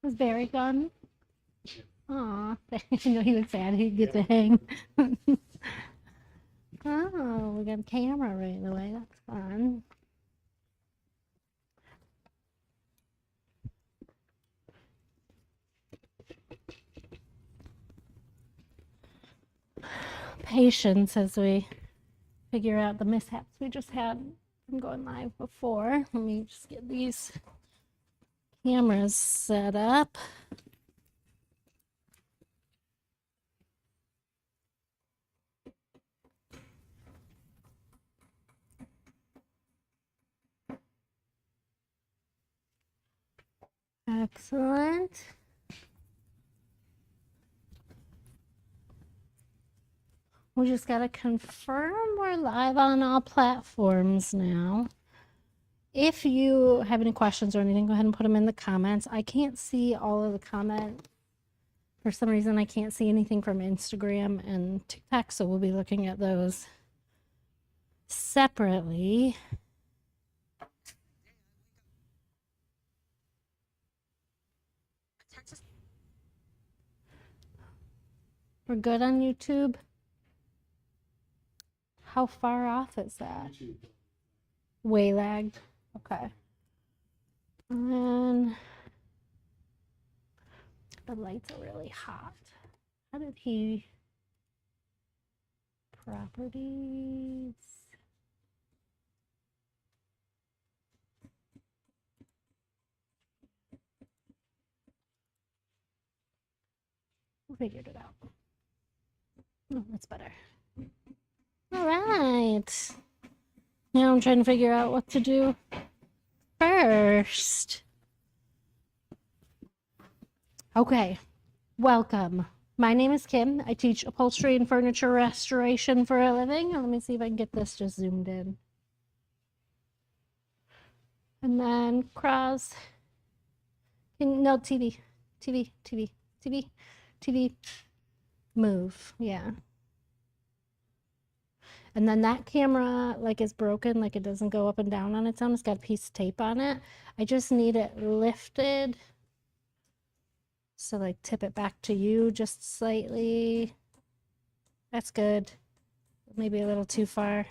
Was Barry gone? Aw, I know he was sad he'd get to hang. Oh, we got a camera right away. That's fun. Patience as we figure out the mishaps we just had from going live before. Let me just get these cameras set up. Excellent. We just got to confirm we're live on all platforms now. If you have any questions or anything, go ahead and put them in the comments. I can't see all of the comments. For some reason, I can't see anything from Instagram and TikTok, so we'll be looking at those separately. We're good on YouTube? How far off is that? Way lagged. Okay. And the lights are really hot. How did he? Properties. We figured it out. Oh, that's better. All right. Now I'm trying to figure out what to do first. Okay, welcome. My name is Kim. I teach upholstery and furniture restoration for a living. Let me see if I can get this just zoomed in. And then cross. No, TV. Move, yeah. And then that camera like is broken, like it doesn't go up and down on its own. It's got a piece of tape on it. I just need it lifted. So like tip it back to you just slightly. That's good. Maybe a little too far.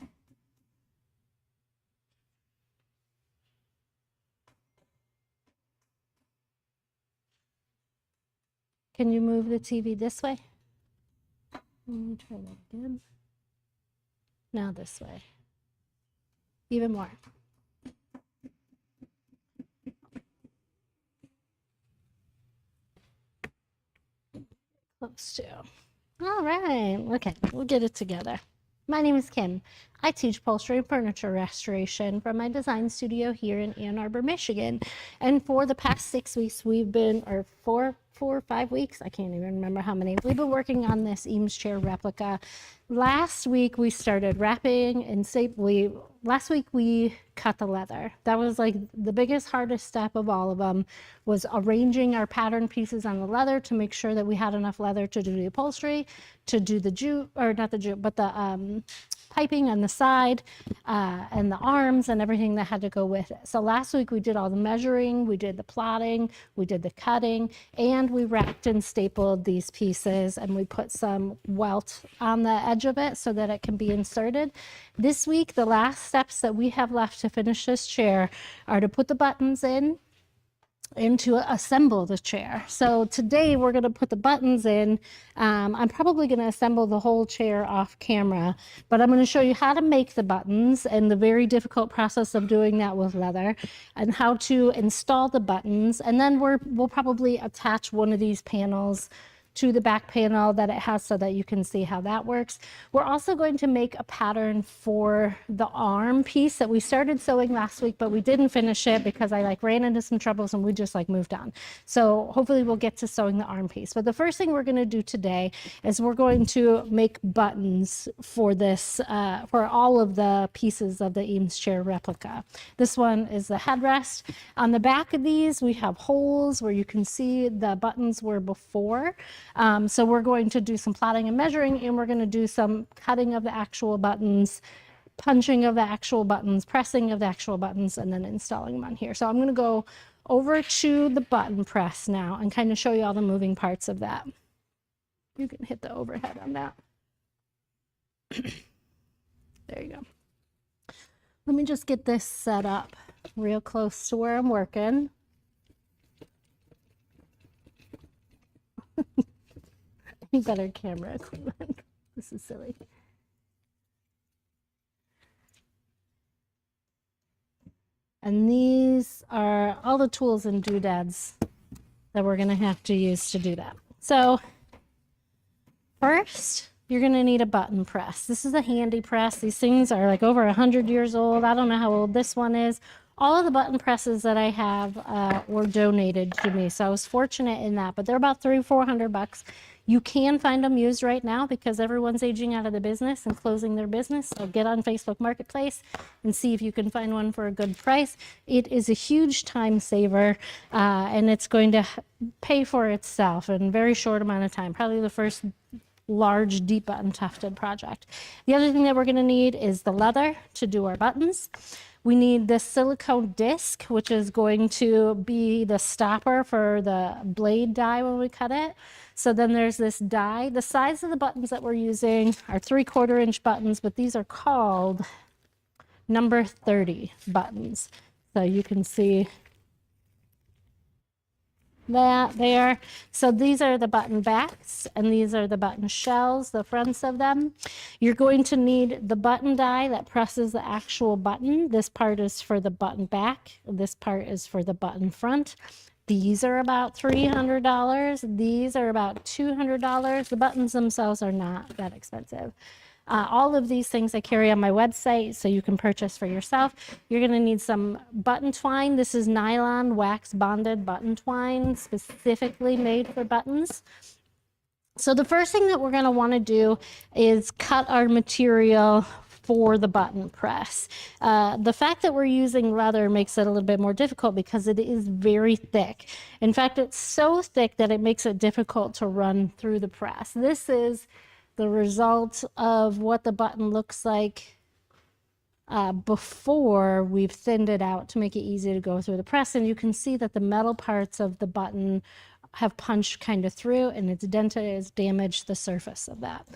Can you move the TV this way? Let me try that again. Now this way. Even more. Close to. All right. Okay, we'll get it together. My name is Kim. I teach upholstery and furniture restoration from my design studio here in Ann Arbor, Michigan. And for the past 6 weeks, we've been, or 4 or 5 weeks, I can't even remember how many, we've been working on this Eames Chair Replica. Last week we started wrapping and last week we cut the leather. That was like the biggest, hardest step of all of them, was arranging our pattern pieces on the leather to make sure that we had enough leather to do the upholstery, to do the jute, or not the jute, but the piping on the side and the arms and everything that had to go with it. So last week we did all the measuring, we did the plotting, we did the cutting, and we wrapped and stapled these pieces, and we put some welt on the edge of it so that it can be inserted. This week, the last steps that we have left to finish this chair are to put the buttons in and to assemble the chair. So today we're going to put the buttons in. I'm probably going to assemble the whole chair off camera, but I'm going to show you how to make the buttons and the very difficult process of doing that with leather, and how to install the buttons. And then we'll probably attach one of these panels to the back panel that it has so that you can see how that works. We're also going to make a pattern for the arm piece that we started sewing last week, but we didn't finish it because I ran into some troubles and we just moved on. So hopefully we'll get to sewing the arm piece. But the first thing we're going to do today is we're going to make buttons for this, for all of the pieces of the Eames Chair Replica. This one is the headrest. On the back of these, we have holes where you can see the buttons were before. So we're going to do some plotting and measuring, and we're going to do some cutting of the actual buttons, punching of the actual buttons, pressing of the actual buttons, and then installing them on here. So I'm going to go over to the button press now and kind of show you all the moving parts of that. You can hit the overhead on that. There you go. Let me just get this set up real close to where I'm working. Better camera equipment. This is silly. And these are all the tools and doodads that we're going to have to use to do that. So first, you're going to need a button press. This is a handy press. These things are like over 100 years old. I don't know how old this one is. All of the button presses that I have were donated to me, so I was fortunate in that. But they're about $300-400. You can find them used right now because everyone's aging out of the business and closing their business. So get on Facebook Marketplace and see if you can find one for a good price. It is a huge time saver, and it's going to pay for itself in a very short amount of time. Probably the first large deep button tufted project. The other thing that we're going to need is the leather to do our buttons. We need this silicone disc, which is going to be the stopper for the blade die when we cut it. So then there's this die. The size of the buttons that we're using are 3/4 inch buttons, but these are called number 30 buttons. So you can see that there. So these are the button backs and these are the button shells, the fronts of them. You're going to need the button die that presses the actual button. This part is for the button back. This part is for the button front. These are about $300. These are about $200. The buttons themselves are not that expensive. All of these things I carry on my website, so you can purchase for yourself. You're going to need some button twine. This is nylon wax bonded button twine, specifically made for buttons. So the first thing that we're going to want to do is cut our material for the button press. The fact that we're using leather makes it a little bit more difficult because it is very thick. In fact, it's so thick that it makes it difficult to run through the press. This is the result of what the button looks like before we've thinned it out to make it easy to go through the press. And you can see that the metal parts of the button have punched kind of through, and it's dented, it's damaged the surface of that.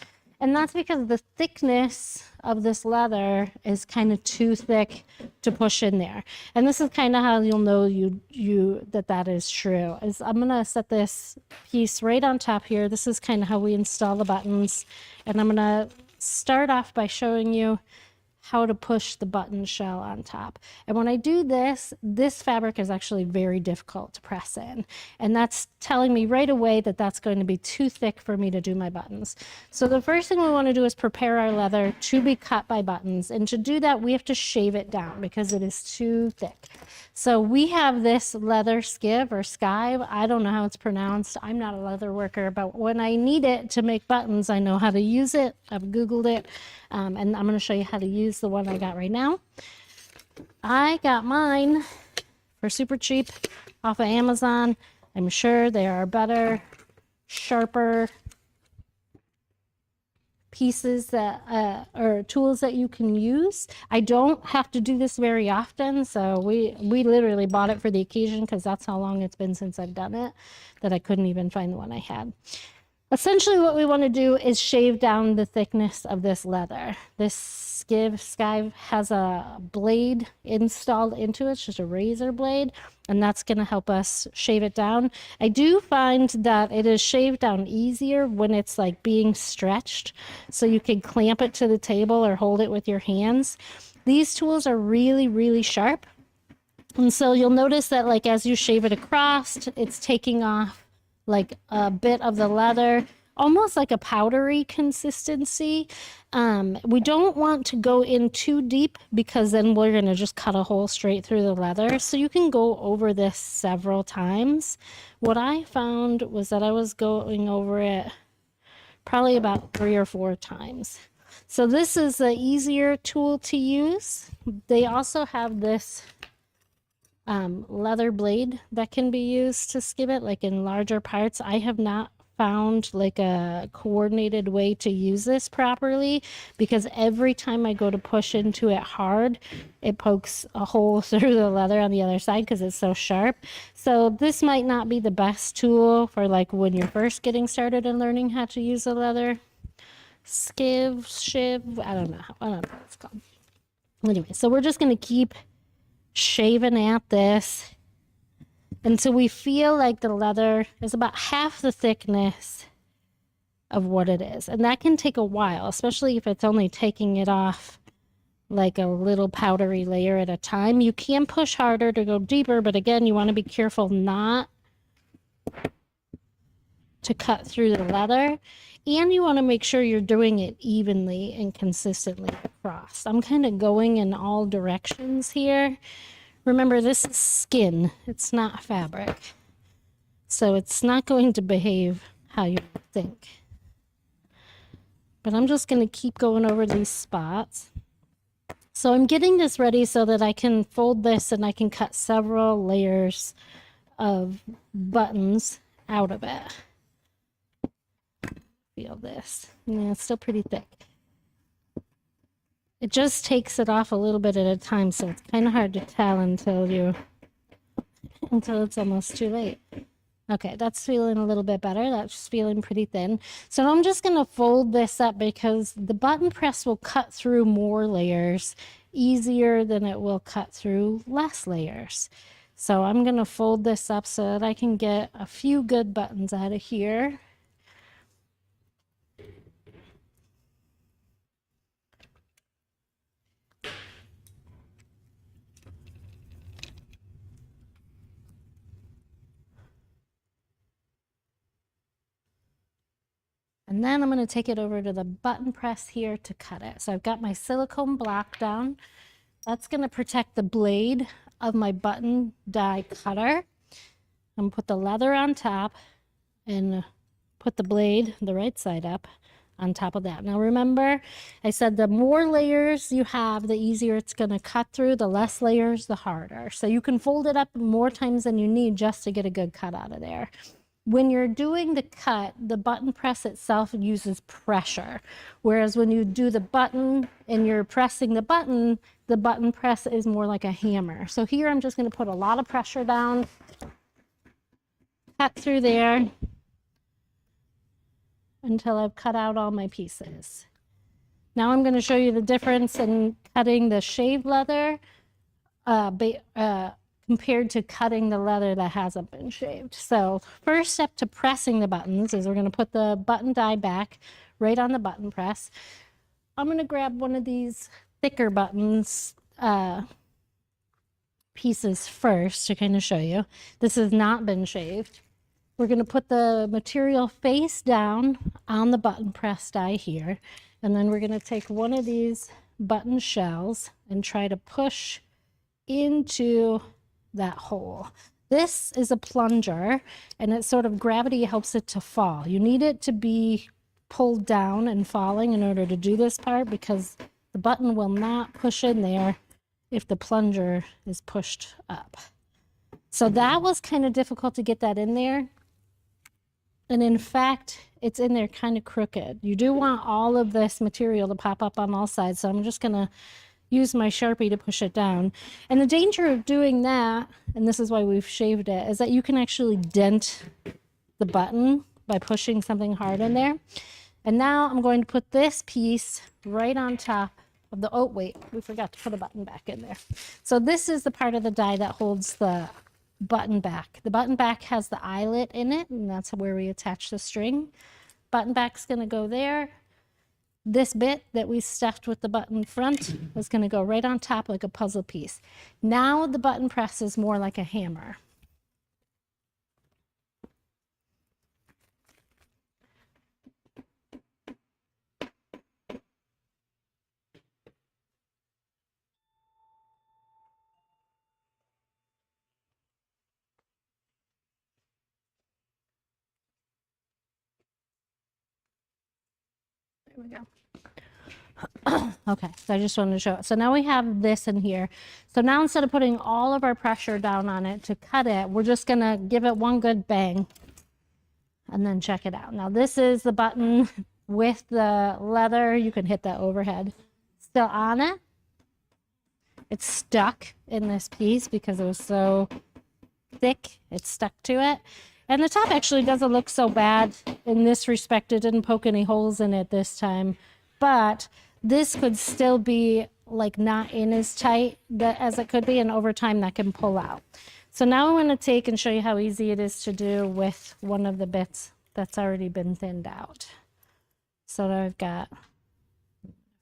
And that's because the thickness of this leather is kind of too thick to push in there. And this is kind of how you'll know that is true. I'm going to set this piece right on top here. This is kind of how we install the buttons. And I'm going to start off by showing you how to push the button shell on top. And when I do this, this fabric is actually very difficult to press in. And that's telling me right away that that's going to be too thick for me to do my buttons. So the first thing we want to do is prepare our leather to be cut by buttons. And to do that, we have to shave it down because it is too thick. So we have this leather skive or skive. I don't know how it's pronounced. I'm not a leather worker, but when I need it to make buttons, I know how to use it. I've Googled it. And I'm going to show you how to use the one I got right now. I got mine for super cheap off of Amazon. I'm sure there are better, sharper pieces that or tools that you can use. I don't have to do this very often, so we literally bought it for the occasion because that's how long it's been since I've done it, that I couldn't even find the one I had. Essentially what we want to do is shave down the thickness of this leather. This skive has a blade installed into it. It's just a razor blade, and that's going to help us shave it down. I do find that it is shaved down easier when it's like being stretched, so you can clamp it to the table or hold it with your hands. These tools are really, really sharp, and so you'll notice that like as you shave it across, it's taking off like a bit of the leather, almost like a powdery consistency. We don't want to go in too deep because then we're going to just cut a hole straight through the leather. So you can go over this several times. What I found was that I was going over it probably about 3 or 4 times. So this is the easier tool to use. They also have this leather blade that can be used to skive it, like in larger parts. I have not found like a coordinated way to use this properly, because every time I go to push into it hard, it pokes a hole through the leather on the other side because it's so sharp. So this might not be the best tool for like when you're first getting started and learning how to use a leather shiv. I don't know what it's called. Anyway, so we're just going to keep shaving at this until we feel like the leather is about half the thickness of what it is. And that can take a while, especially if it's only taking it off like a little powdery layer at a time. You can push harder to go deeper, but again, you want to be careful not to cut through the leather. And you want to make sure you're doing it evenly and consistently across. I'm kind of going in all directions here. Remember, this is skin, it's not fabric. So it's not going to behave how you think. But I'm just going to keep going over these spots. So I'm getting this ready so that I can fold this and I can cut several layers of buttons out of it. Feel this. Yeah, it's still pretty thick. It just takes it off a little bit at a time, so it's kind of hard to tell until it's almost too late. Okay, that's feeling a little bit better. That's feeling pretty thin. So I'm just going to fold this up because the button press will cut through more layers easier than it will cut through less layers. So I'm going to fold this up so that I can get a few good buttons out of here. And then I'm going to take it over to the button press here to cut it. So I've got my silicone block down. That's going to protect the blade of my button die cutter. I'm going to put the leather on top and put the blade, the right side up, on top of that. Now remember, I said the more layers you have, the easier it's going to cut through. The less layers, the harder. So you can fold it up more times than you need just to get a good cut out of there. When you're doing the cut, the button press itself uses pressure. Whereas when you do the button and you're pressing the button press is more like a hammer. So here I'm just going to put a lot of pressure down, cut through there until I've cut out all my pieces. Now I'm going to show you the difference in cutting the shaved leather compared to cutting the leather that hasn't been shaved. So first step to pressing the buttons is we're going to put the button die back right on the button press. I'm going to grab one of these thicker buttons pieces first to kind of show you. This has not been shaved. We're going to put the material face down on the button press die here, and then we're going to take one of these button shells and try to push into that hole. This is a plunger, and it sort of gravity helps it to fall. You need it to be pulled down and falling in order to do this part, because the button will not push in there if the plunger is pushed up. So that was kind of difficult to get that in there. And in fact, it's in there kind of crooked. You do want all of this material to pop up on all sides. So I'm just going to use my Sharpie to push it down. And the danger of doing that, and this is why we've shaved it, is that you can actually dent the button by pushing something hard in there. And now I'm going to put this piece right on top of the, oh wait, we forgot to put a button back in there. So this is the part of the die that holds the button back. The button back has the eyelet in it, and that's where we attach the string. Button back's going to go there. This bit that we stuffed with the button front is going to go right on top like a puzzle piece. Now the button press is more like a hammer. There we go. Okay, so I just wanted to show it. So now we have this in here. So now instead of putting all of our pressure down on it to cut it, we're just going to give it one good bang. and then check it out. Now this is the button with the leather. You can hit the overhead still on it. It's stuck in this piece because it was so thick. It's stuck to it. And the top actually doesn't look so bad in this respect. It didn't poke any holes in it this time, but this could still be like not in as tight as it could be, and over time that can pull out. So now I'm going to take and show you how easy it is to do with one of the bits that's already been thinned out. So now I've got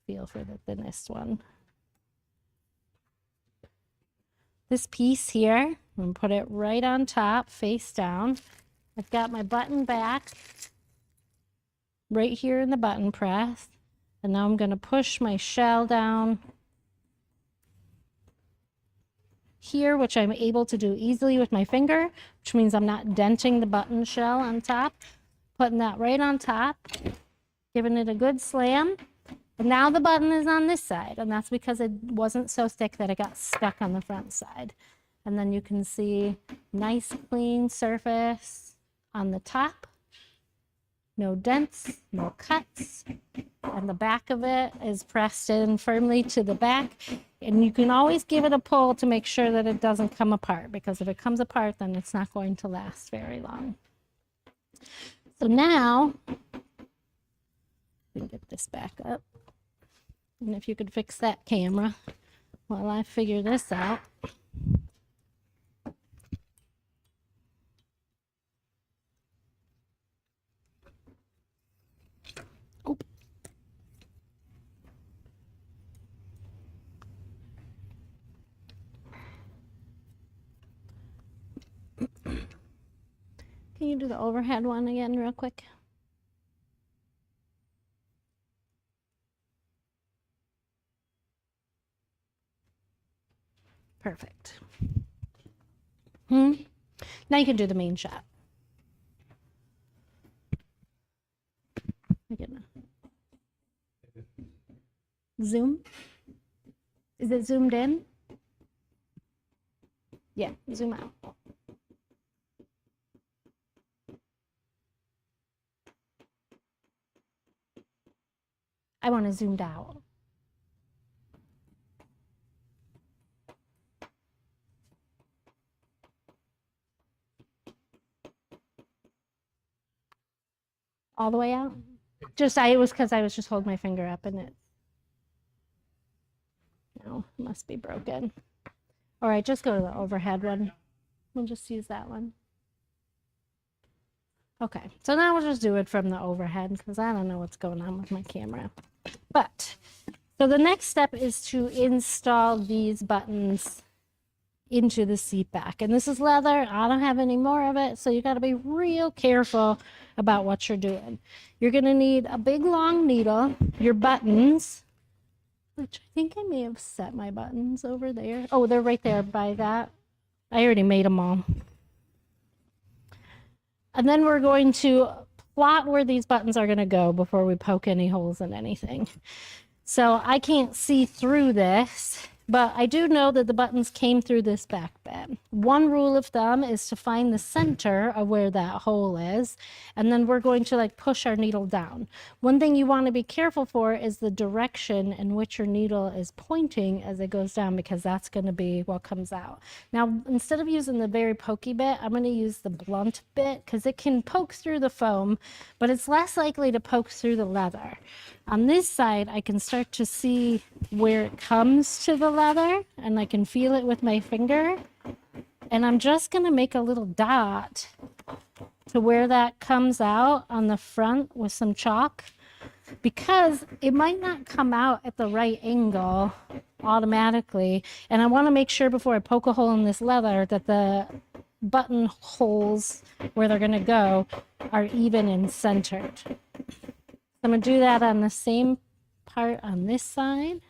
feel for the thinnest one. This piece here, I'm going to put it right on top, face down. I've got my button back right here in the button press. And now I'm going to push my shell down here, which I'm able to do easily with my finger, which means I'm not denting the button shell on top. Putting that right on top, giving it a good slam. And now the button is on this side, and that's because it wasn't so thick that it got stuck on the front side. And then you can see nice clean surface on the top. No dents, no cuts. And the back of it is pressed in firmly to the back. And you can always give it a pull to make sure that it doesn't come apart, because if it comes apart, then it's not going to last very long. So now, we can get this back up. And if you could fix that camera while I figure this out. Oh. Can you do the overhead one again real quick? Perfect. Now you can do the main shot. Zoom? Is it zoomed in? Yeah, zoom out. I want to zoomed out. All the way out? It was because I was just holding my finger up and it, no, it must be broken. All right, just go to the overhead one. We'll just use that one. Okay, so now we'll just do it from the overhead because I don't know what's going on with my camera. But, so the next step is to install these buttons into the seat back. And this is leather. I don't have any more of it, so you got to be real careful about what you're doing. You're going to need a big long needle, your buttons, which I think I may have set my buttons over there. Oh, they're right there by that. I already made them all. And then we're going to plot where these buttons are going to go before we poke any holes in anything. So I can't see through this, but I do know that the buttons came through this back bit. One rule of thumb is to find the center of where that hole is, and then we're going to like push our needle down. One thing you want to be careful for is the direction in which your needle is pointing as it goes down, because that's going to be what comes out. Now, instead of using the very pokey bit, I'm going to use the blunt bit because it can poke through the foam, but it's less likely to poke through the leather. On this side, I can start to see where it comes to the leather, and I can feel it with my finger. And I'm just going to make a little dot to where that comes out on the front with some chalk, because it might not come out at the right angle automatically. And I want to make sure before I poke a hole in this leather that the button holes where they're going to go are even and centered. I'm going to do that on the same part on this side.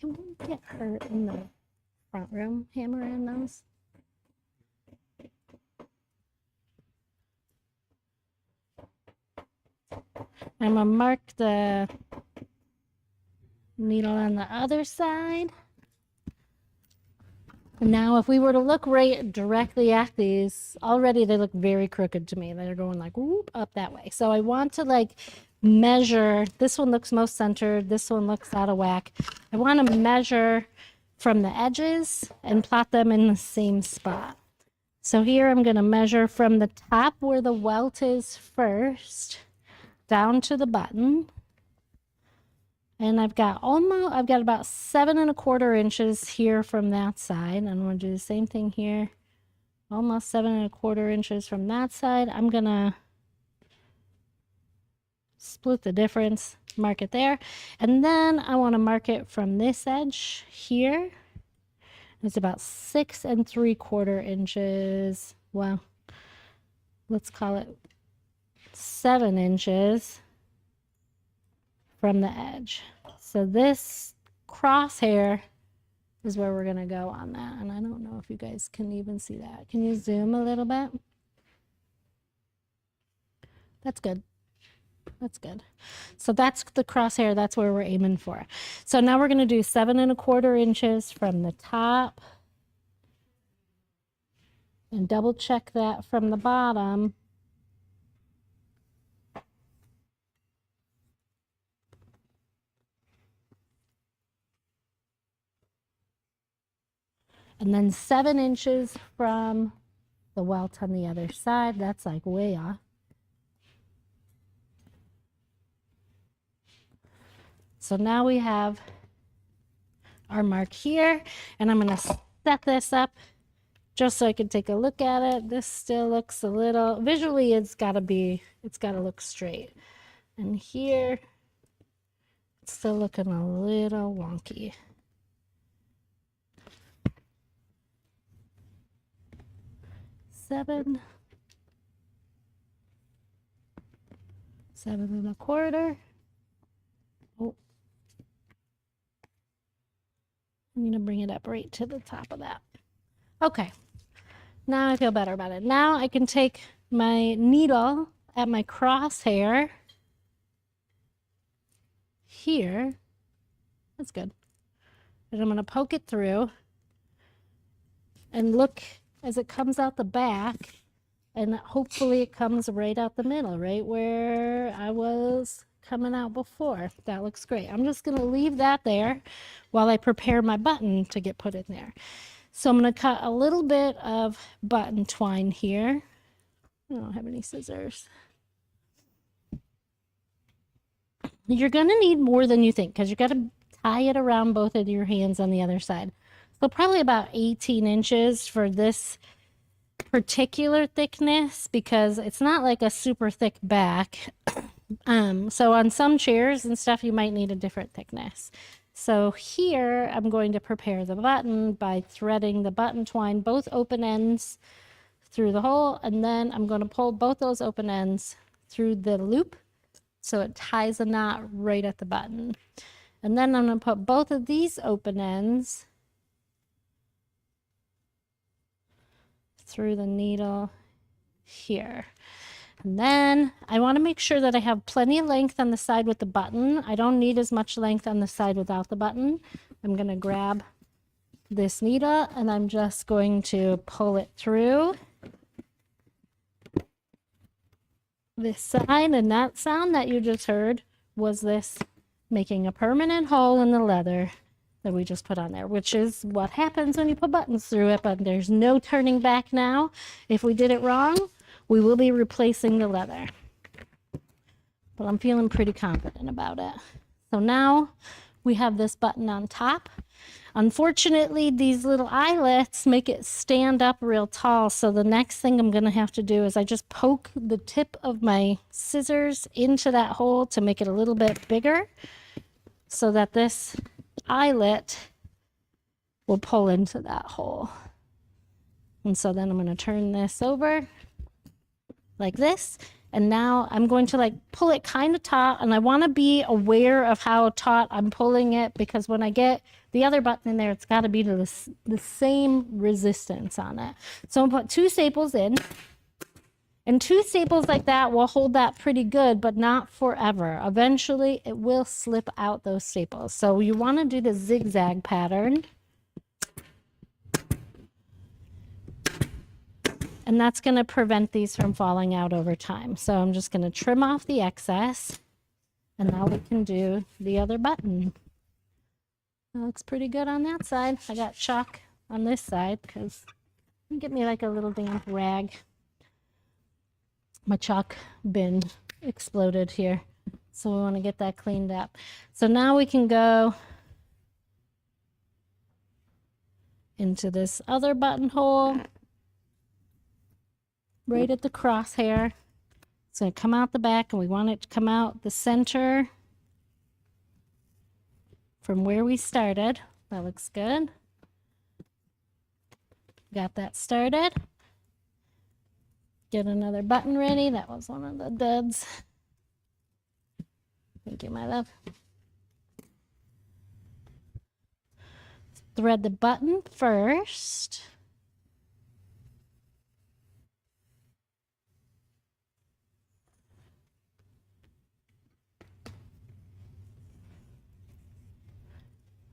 Can we get her in the front room, hammer in those? I'm going to mark the needle on the other side. Now, if we were to look right directly at these, already they look very crooked to me. They're going like whoop up that way. So I want to like measure. This one looks most centered. This one looks out of whack. I want to measure from the edges and plot them in the same spot. So here I'm going to measure from the top where the welt is first down to the button. And I've got about 7¼ inches here from that side. And I'm going to do the same thing here. Almost 7¼ inches from that side. I'm going to split the difference, mark it there. And then I want to mark it from this edge here. It's about 6¾ inches. Well, let's call it 7 inches from the edge. So this crosshair is where we're going to go on that. And I don't know if you guys can even see that. Can you zoom a little bit? That's good. That's good. So that's the crosshair. That's where we're aiming for. So now we're going to do 7¼ inches from the top. And double check that from the bottom. And then 7 inches from the welt on the other side. That's like way off. So now we have our mark here, and I'm going to set this up just so I can take a look at it. This still looks a little, visually it's got to look straight. And here, it's still looking a little wonky. Seven and a quarter. Oh, I'm going to bring it up right to the top of that. Okay, now I feel better about it. Now I can take my needle at my crosshair here. That's good. And I'm going to poke it through and look as it comes out the back, and hopefully it comes right out the middle, right where I was coming out before. That looks great. I'm just going to leave that there while I prepare my button to get put in there. So I'm going to cut a little bit of button twine here. I don't have any scissors. You're going to need more than you think because you got to tie it around both of your hands on the other side. So probably about 18 inches for this particular thickness because it's not like a super thick back. So on some chairs and stuff, you might need a different thickness. So here I'm going to prepare the button by threading the button twine, both open ends through the hole, and then I'm going to pull both those open ends through the loop so it ties a knot right at the button. And then I'm going to put both of these open ends through the needle here. And then I want to make sure that I have plenty of length on the side with the button. I don't need as much length on the side without the button. I'm going to grab this needle and I'm just going to pull it through this side. And that sound that you just heard was this making a permanent hole in the leather that we just put on there, which is what happens when you put buttons through it, but there's no turning back now. If we did it wrong, we will be replacing the leather. But I'm feeling pretty confident about it. So now we have this button on top. Unfortunately, these little eyelets make it stand up real tall. So the next thing I'm going to have to do is I just poke the tip of my scissors into that hole to make it a little bit bigger so that this eyelet will pull into that hole. And so then I'm going to turn this over like this. And now I'm going to like pull it kind of taut, and I want to be aware of how taut I'm pulling it because when I get the other button in there, it's got to be to the same resistance on it. So I'm going to put 2 staples in, and 2 staples like that will hold that pretty good, but not forever. Eventually it will slip out those staples. So you want to do the zigzag pattern. And that's going to prevent these from falling out over time. So I'm just going to trim off the excess, and now we can do the other button. That looks pretty good on that side. I got chalk on this side because get me like a little damp rag. My chalk bin exploded here, so we want to get that cleaned up. So now we can go into this other buttonhole right at the crosshair. It's going to come out the back, and we want it to come out the center from where we started. That looks good. Got that started. Get another button ready. That was one of the duds. Thank you, my love. Thread the button first.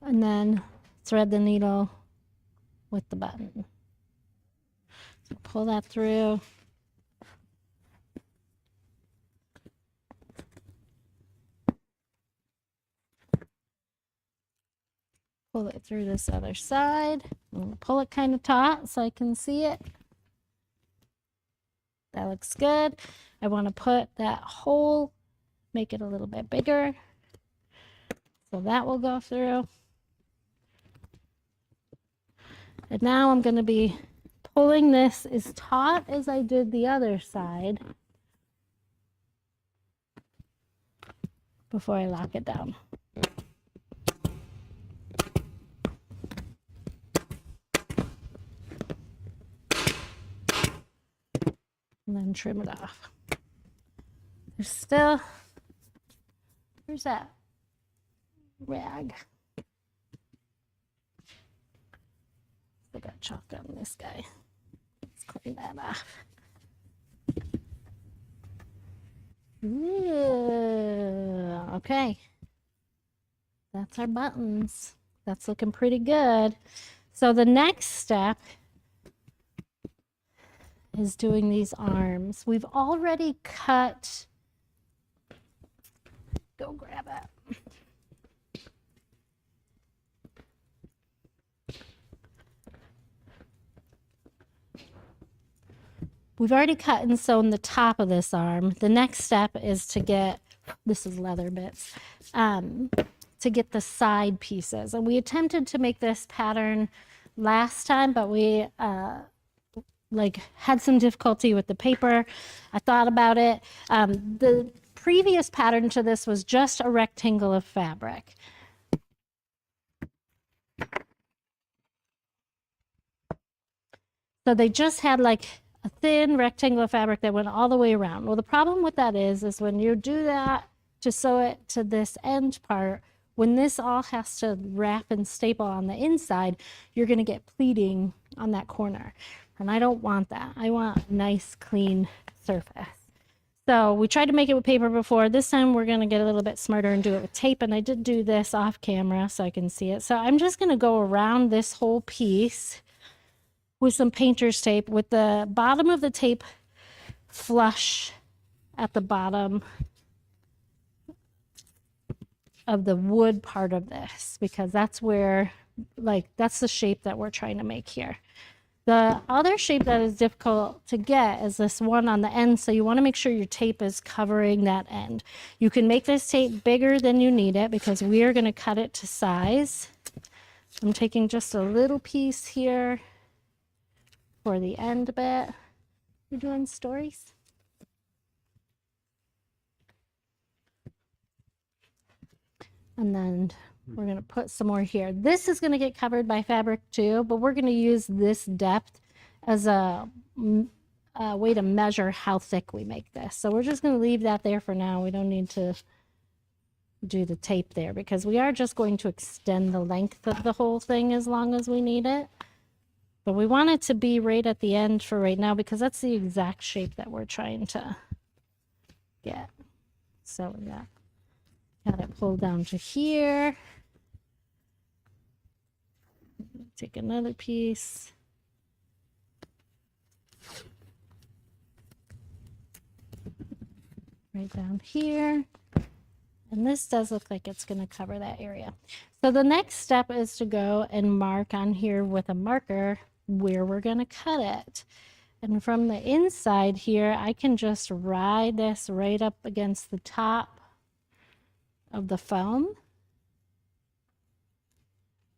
And then thread the needle with the button. So pull that through. Pull it through this other side. I'm going to pull it kind of taut so I can see it. That looks good. I want to put that hole, make it a little bit bigger. So that will go through. And now I'm going to be pulling this as taut as I did the other side before I lock it down. And then trim it off. There's still, where's that rag? I got chalk on this guy. Let's clean that off. Ooh, okay. That's our buttons. That's looking pretty good. So the next step is doing these arms. We've already cut, go grab it. We've already cut and sewn the top of this arm. The next step is to get, this is leather bits, to get the side pieces. And we attempted to make this pattern last time, but we had some difficulty with the paper. I thought about it. The previous pattern to this was just a rectangle of fabric. So they just had like a thin rectangle of fabric that went all the way around. Well, the problem with that is when you do that to sew it to this end part, when this all has to wrap and staple on the inside, you're going to get pleating on that corner. And I don't want that. I want a nice, clean surface. So we tried to make it with paper before. This time we're going to get a little bit smarter and do it with tape. And I did do this off camera so I can see it. So I'm just going to go around this whole piece with some painter's tape, with the bottom of the tape flush at the bottom of the wood part of this, because that's where, that's the shape that we're trying to make here. The other shape that is difficult to get is this one on the end, so you want to make sure your tape is covering that end. You can make this tape bigger than you need it because we are going to cut it to size. I'm taking just a little piece here for the end bit. You're doing stories? And then we're going to put some more here. This is going to get covered by fabric too, but we're going to use this depth as a way to measure how thick we make this. So we're just going to leave that there for now. We don't need to do the tape there because we are just going to extend the length of the whole thing as long as we need it. But we want it to be right at the end for right now because that's the exact shape that we're trying to get. So we got it pulled down to here. Take another piece. right down here. And this does look like it's going to cover that area. So the next step is to go and mark on here with a marker where we're going to cut it. And from the inside here, I can just ride this right up against the top of the foam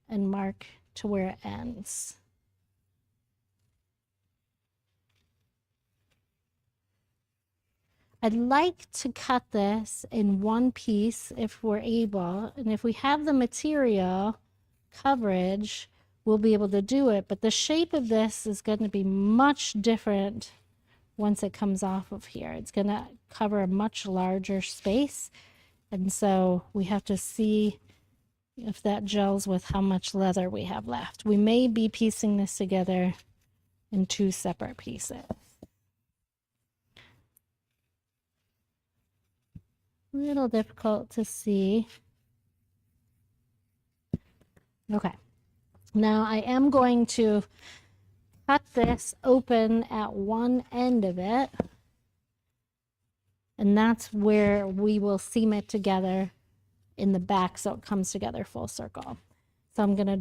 and mark to where it ends. I'd like to cut this in one piece if we're able, and if we have the material coverage, we'll be able to do it, but the shape of this is going to be much different once it comes off of here. It's going to cover a much larger space, and so we have to see if that gels with how much leather we have left. We may be piecing this together in two separate pieces. A little difficult to see. Okay, now I am going to cut this open at one end of it, and that's where we will seam it together in the back so it comes together full circle. So I'm gonna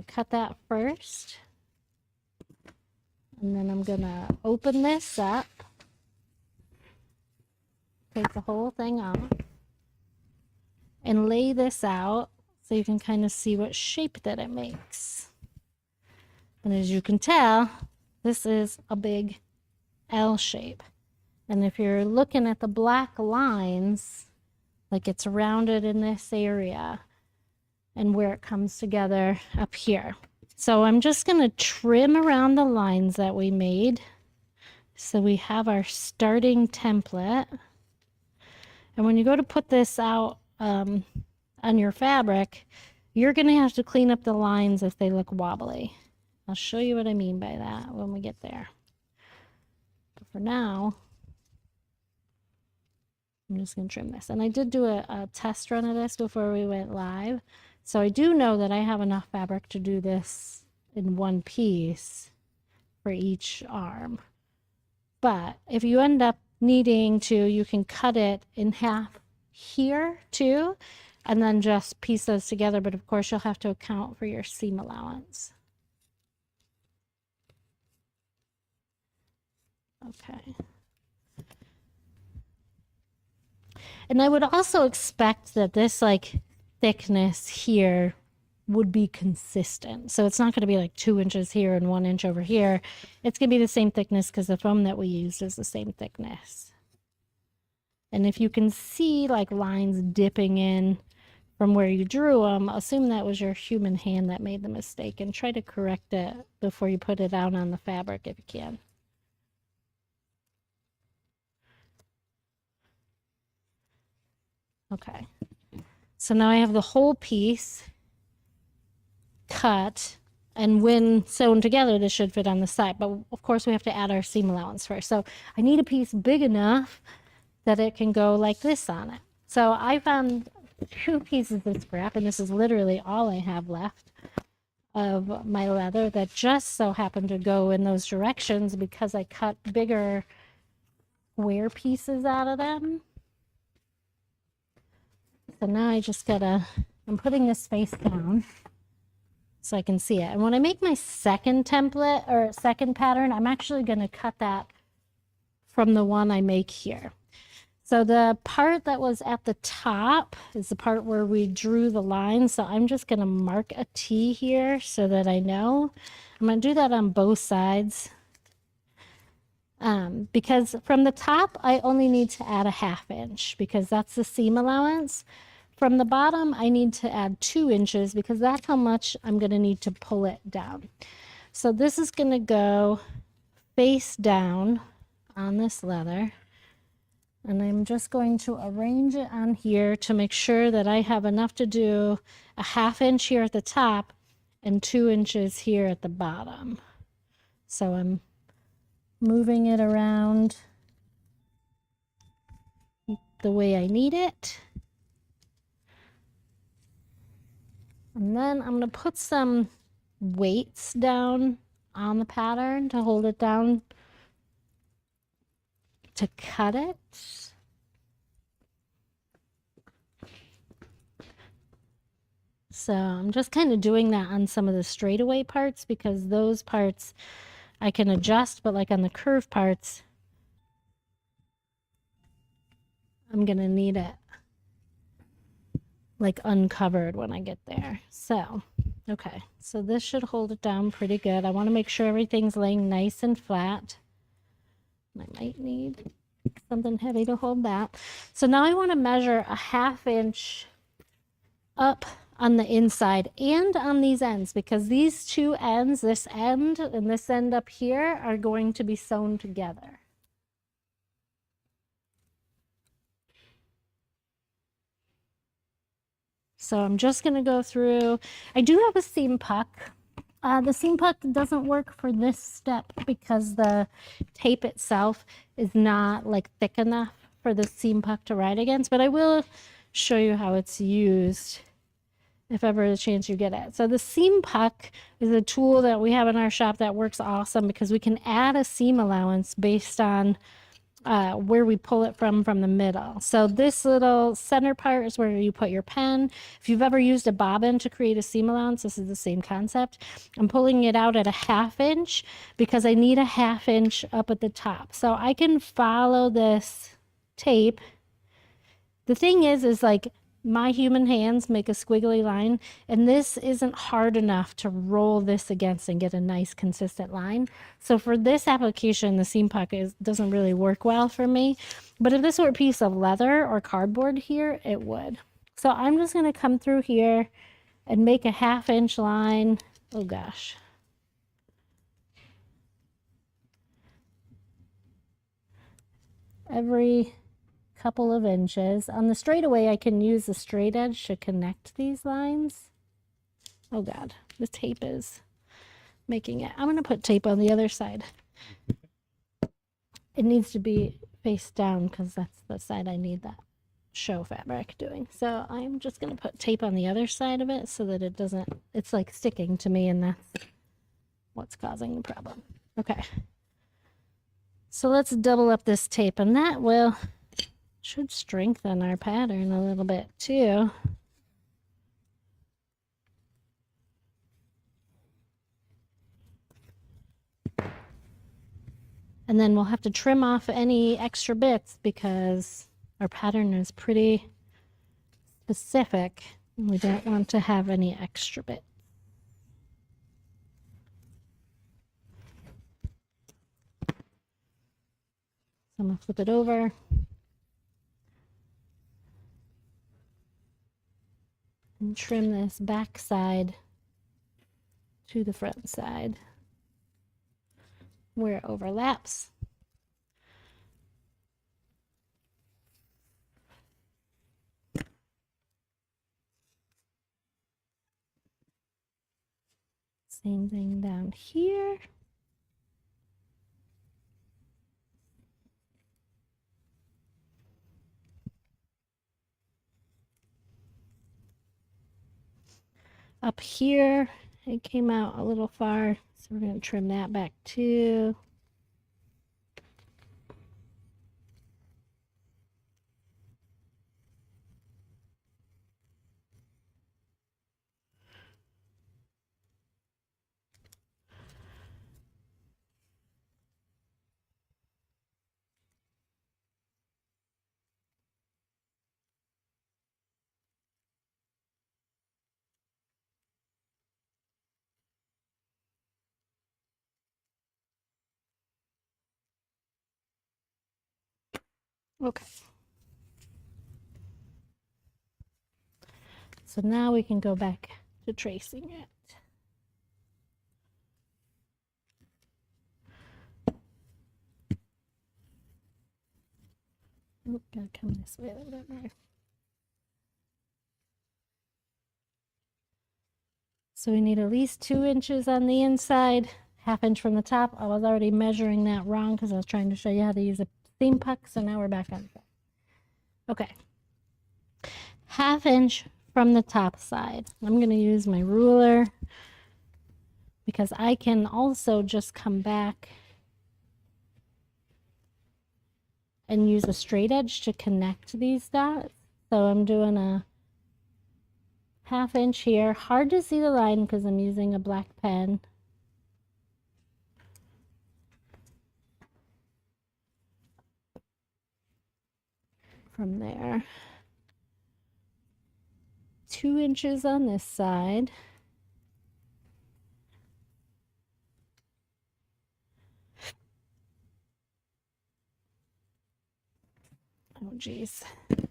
cut that first, and then I'm gonna open this up, take the whole thing off, and lay this out so you can kind of see what shape that it makes. And as you can tell, this is a big L shape. And if you're looking at the black lines, like it's rounded in this area and where it comes together up here. So I'm just going to trim around the lines that we made. So we have our starting template. And when you go to put this out on your fabric, you're going to have to clean up the lines if they look wobbly. I'll show you what I mean by that when we get there. But for now, I'm just going to trim this. And I did do a test run of this before we went live. So I do know that I have enough fabric to do this in one piece for each arm. But if you end up needing to, you can cut it in half here too, and then just piece those together. But of course, you'll have to account for your seam allowance. Okay. And I would also expect that this like thickness here would be consistent. So it's not going to be like 2 inches here and 1 inch over here. It's going to be the same thickness because the foam that we used is the same thickness. And if you can see like lines dipping in from where you drew them, assume that was your human hand that made the mistake and try to correct it before you put it out on the fabric if you can. Okay, so now I have the whole piece cut, and when sewn together, this should fit on the side. But of course, we have to add our seam allowance first. So I need a piece big enough that it can go like this on it. So I found 2 pieces of scrap, and this is literally all I have left of my leather that just so happened to go in those directions because I cut bigger square pieces out of them. So now I just I'm putting this face down so I can see it. And when I make my second template or second pattern, I'm actually going to cut that from the one I make here. So the part that was at the top is the part where we drew the line. So I'm just going to mark a T here so that I know. I'm going to do that on both sides. Because from the top, I only need to add a 1/2 inch because that's the seam allowance. From the bottom, I need to add 2 inches because that's how much I'm going to need to pull it down. So this is going to go face down on this leather. And I'm just going to arrange it on here to make sure that I have enough to do a 1/2 inch here at the top and 2 inches here at the bottom. So I'm moving it around the way I need it. And then I'm going to put some weights down on the pattern to hold it down to cut it. So I'm just kind of doing that on some of the straightaway parts because those parts I can adjust, but like on the curve parts, I'm going to need it like uncovered when I get there. So, okay, so this should hold it down pretty good. I want to make sure everything's laying nice and flat. I might need something heavy to hold that. So now I want to measure a 1/2 inch up on the inside and on these ends because these two ends, this end and this end up here, are going to be sewn together. So I'm just going to go through. I do have a seam puck. The seam puck doesn't work for this step because the tape itself is not like thick enough for the seam puck to ride against, but I will show you how it's used if ever a chance you get it. So the seam puck is a tool that we have in our shop that works awesome because we can add a seam allowance based on where we pull it from the middle. So this little center part is where you put your pen. If you've ever used a bobbin to create a seam allowance, this is the same concept. I'm pulling it out at a 1/2 inch because I need a 1/2 inch up at the top. So I can follow this tape. The thing is like my human hands make a squiggly line, and this isn't hard enough to roll this against and get a nice consistent line. So for this application, the seam puck doesn't really work well for me. But if this were a piece of leather or cardboard here, it would. So I'm just going to come through here and make a 1/2 inch line. Oh gosh. Every couple of inches. On the straightaway, I can use the straight edge to connect these lines. Oh God, the tape is making it. I'm going to put tape on the other side. It needs to be face down because that's the side I need that show fabric doing. So I'm just going to put tape on the other side of it so that it doesn't, it's like sticking to me, and that's what's causing the problem. Okay. So let's double up this tape, and that should strengthen our pattern a little bit too. And then we'll have to trim off any extra bits because our pattern is pretty specific. We don't want to have any extra bits. So I'm going to flip it over. And trim this back side to the front side where it overlaps. Same thing down here. Up here, it came out a little far, so we're going to trim that back too. Okay. So now we can go back to tracing it. Oh, gotta come this way a little bit more. So we need at least 2 inches on the inside, 1/2 inch from the top. I was already measuring that wrong because I was trying to show you how to use a seam puck. So now we're back on track. Okay. 1/2 inch from the top side. I'm going to use my ruler because I can also just come back and use a straight edge to connect these dots. So I'm doing a 1/2 inch here. Hard to see the line because I'm using a black pen. From there, 2 inches on this side. Oh geez,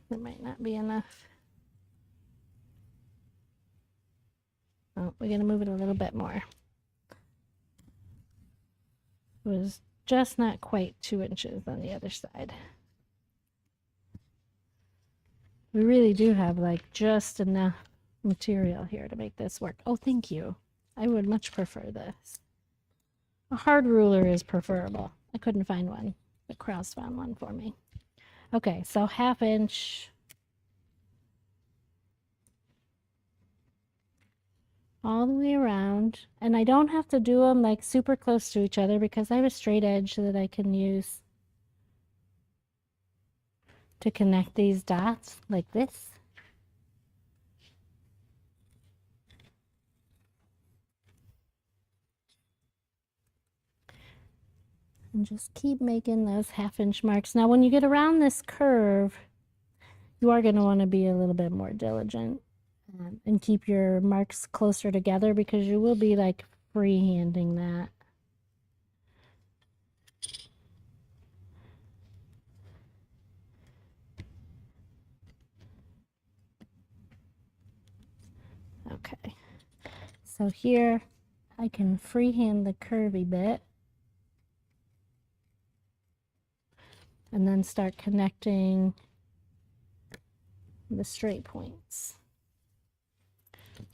that might not be enough. Oh, we're gonna move it a little bit more. It was just not quite 2 inches on the other side. We really do have like just enough material here to make this work. Oh, thank you. I would much prefer this. A hard ruler is preferable. I couldn't find one, but Kraus found one for me. Okay, so 1/2 inch. All the way around. And I don't have to do them like super close to each other because I have a straight edge that I can use to connect these dots like this. And just keep making those 1/2 inch marks. Now, when you get around this curve, you are going to want to be a little bit more diligent and keep your marks closer together because you will be like freehanding that. Okay, so here I can freehand the curvy bit and then start connecting the straight points.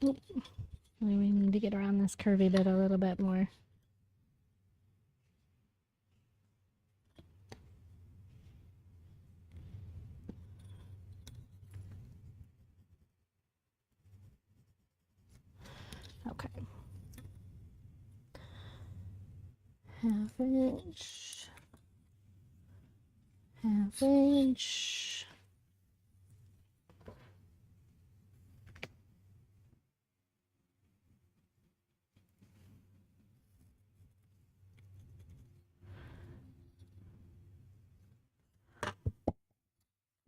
Oop. We need to get around this curvy bit a little bit more. Okay. 1/2 inch. 1/2 inch.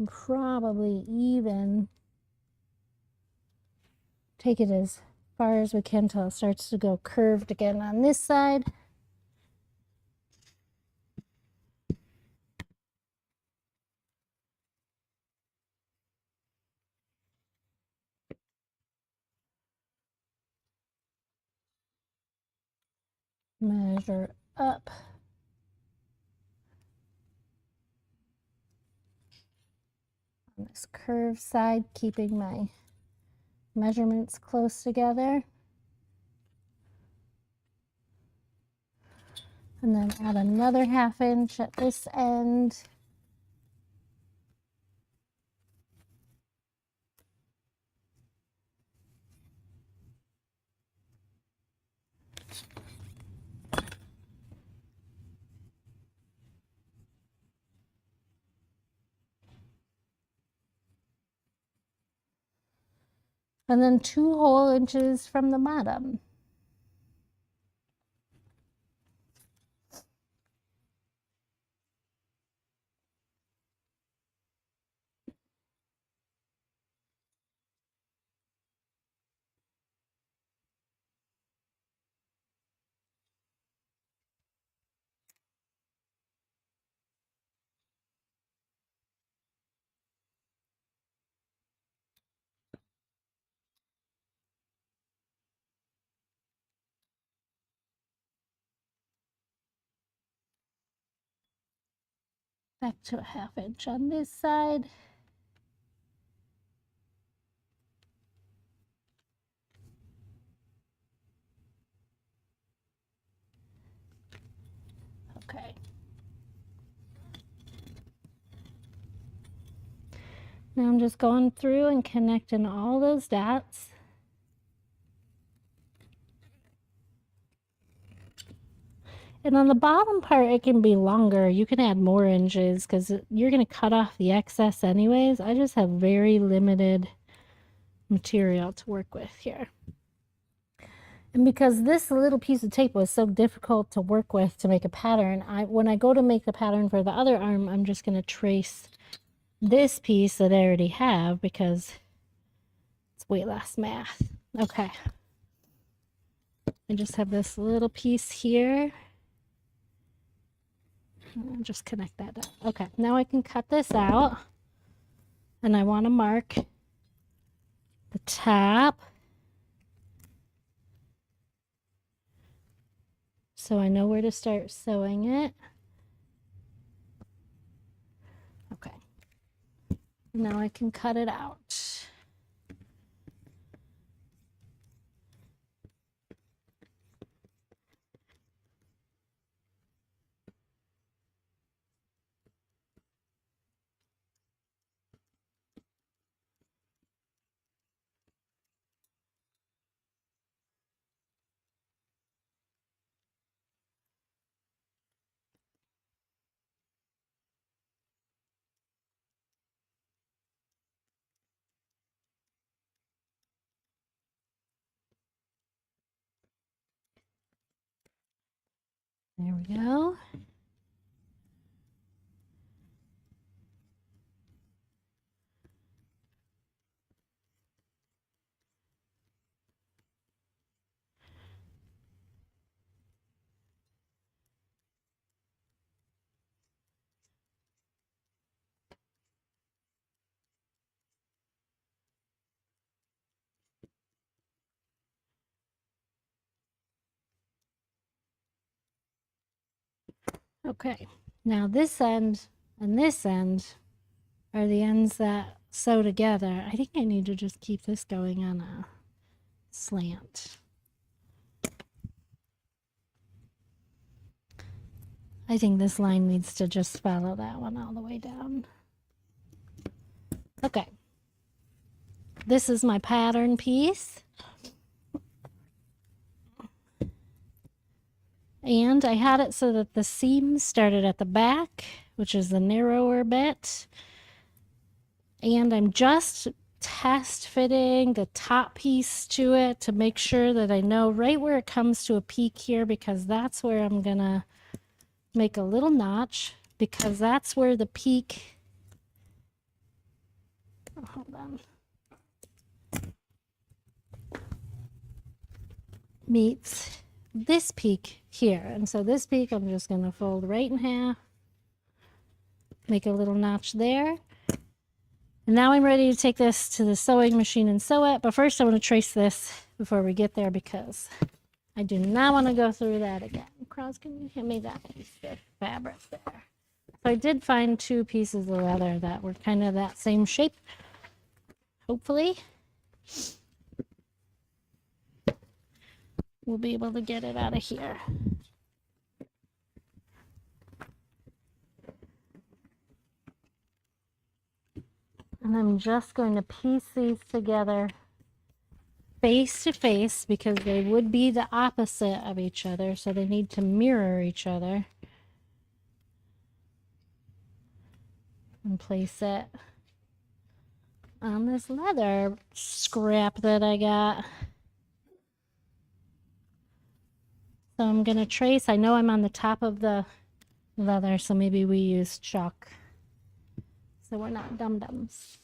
Probably even take it as far as we can till it starts to go curved again on this side. Measure up. On this curved side, keeping my measurements close together. And then add another 1/2 inch at this end. And then 2 whole inches from the bottom. Back to a 1/2 inch on this side. Okay. Now I'm just going through and connecting all those dots. And on the bottom part, it can be longer. You can add more inches because you're going to cut off the excess anyways. I just have very limited material to work with here. And because this little piece of tape was so difficult to work with to make a pattern, when I go to make the pattern for the other arm, I'm just going to trace this piece that I already have because it's way less math. Okay. I just have this little piece here. I'll just connect that down. Okay, now I can cut this out. And I want to mark the top, so I know where to start sewing it. Okay. Now I can cut it out. There we go. Okay, now this end and this end are the ends that sew together. I think I need to just keep this going on a slant. I think this line needs to just follow that one all the way down. Okay. This is my pattern piece. And I had it so that the seam started at the back, which is the narrower bit. And I'm just test fitting the top piece to it to make sure that I know right where it comes to a peak here, because that's where I'm gonna make a little notch, because that's where the peak, oh, hold on, meets this peak here. And so this peak I'm just gonna fold right in half, make a little notch there. And now I'm ready to take this to the sewing machine and sew it. But first I want to trace this before we get there, because I do not want to go through that again. Cross, can you hand me that piece of fabric there? So I did find 2 pieces of leather that were kind of that same shape. Hopefully we'll be able to get it out of here. And I'm just going to piece these together face to face, because they would be the opposite of each other, so they need to mirror each other. And place it on this leather scrap that I got. So I'm gonna trace. I know I'm on the top of the leather, so maybe we use chalk so we're not dum-dums.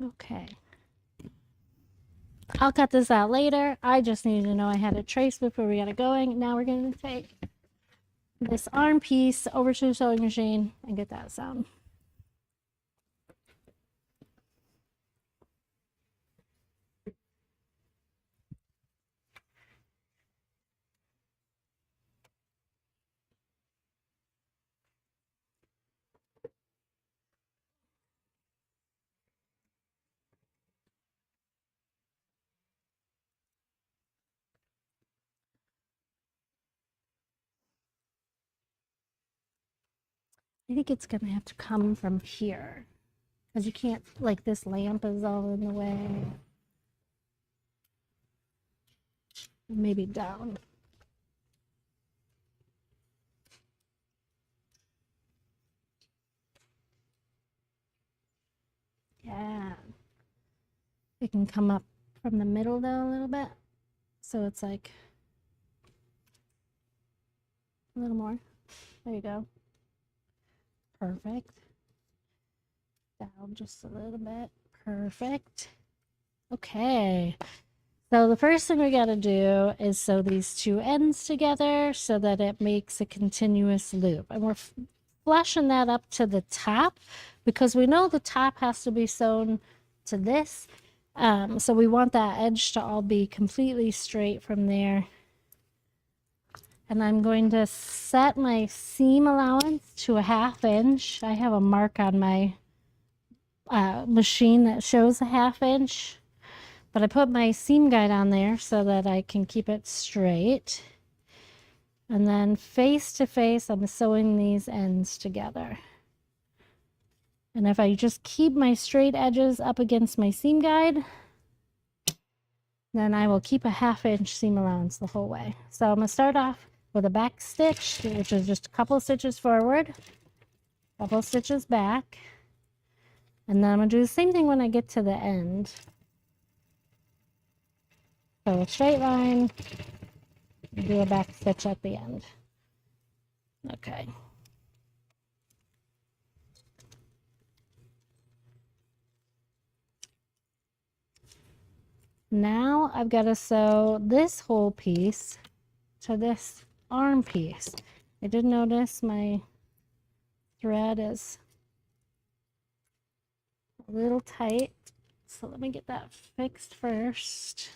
Okay. I'll cut this out later. I just need to know I had a trace before we got it going. Now we're going to take this arm piece over to the sewing machine and get that sewn. I think it's gonna have to come from here because you can't, like, this lamp is all in the way. Maybe down. Yeah. It can come up from the middle though a little bit. So it's like a little more. There you go. Perfect. Down just a little bit. Perfect. Okay. So the first thing we got to do is sew these two ends together so that it makes a continuous loop. And we're flushing that up to the top because we know the top has to be sewn to this. So we want that edge to all be completely straight from there. And I'm going to set my seam allowance to a 1/2 inch. I have a mark on my machine that shows a 1/2 inch. But I put my seam guide on there so that I can keep it straight. And then face to face, I'm sewing these ends together. And if I just keep my straight edges up against my seam guide, then I will keep a 1/2 inch seam allowance the whole way. So I'm going to start off with a back stitch, which is just a couple stitches forward, a couple stitches back. And then I'm going to do the same thing when I get to the end. So a straight line, do a back stitch at the end. Okay. Now I've got to sew this whole piece to this arm piece. I did notice my thread is a little tight, so let me get that fixed first.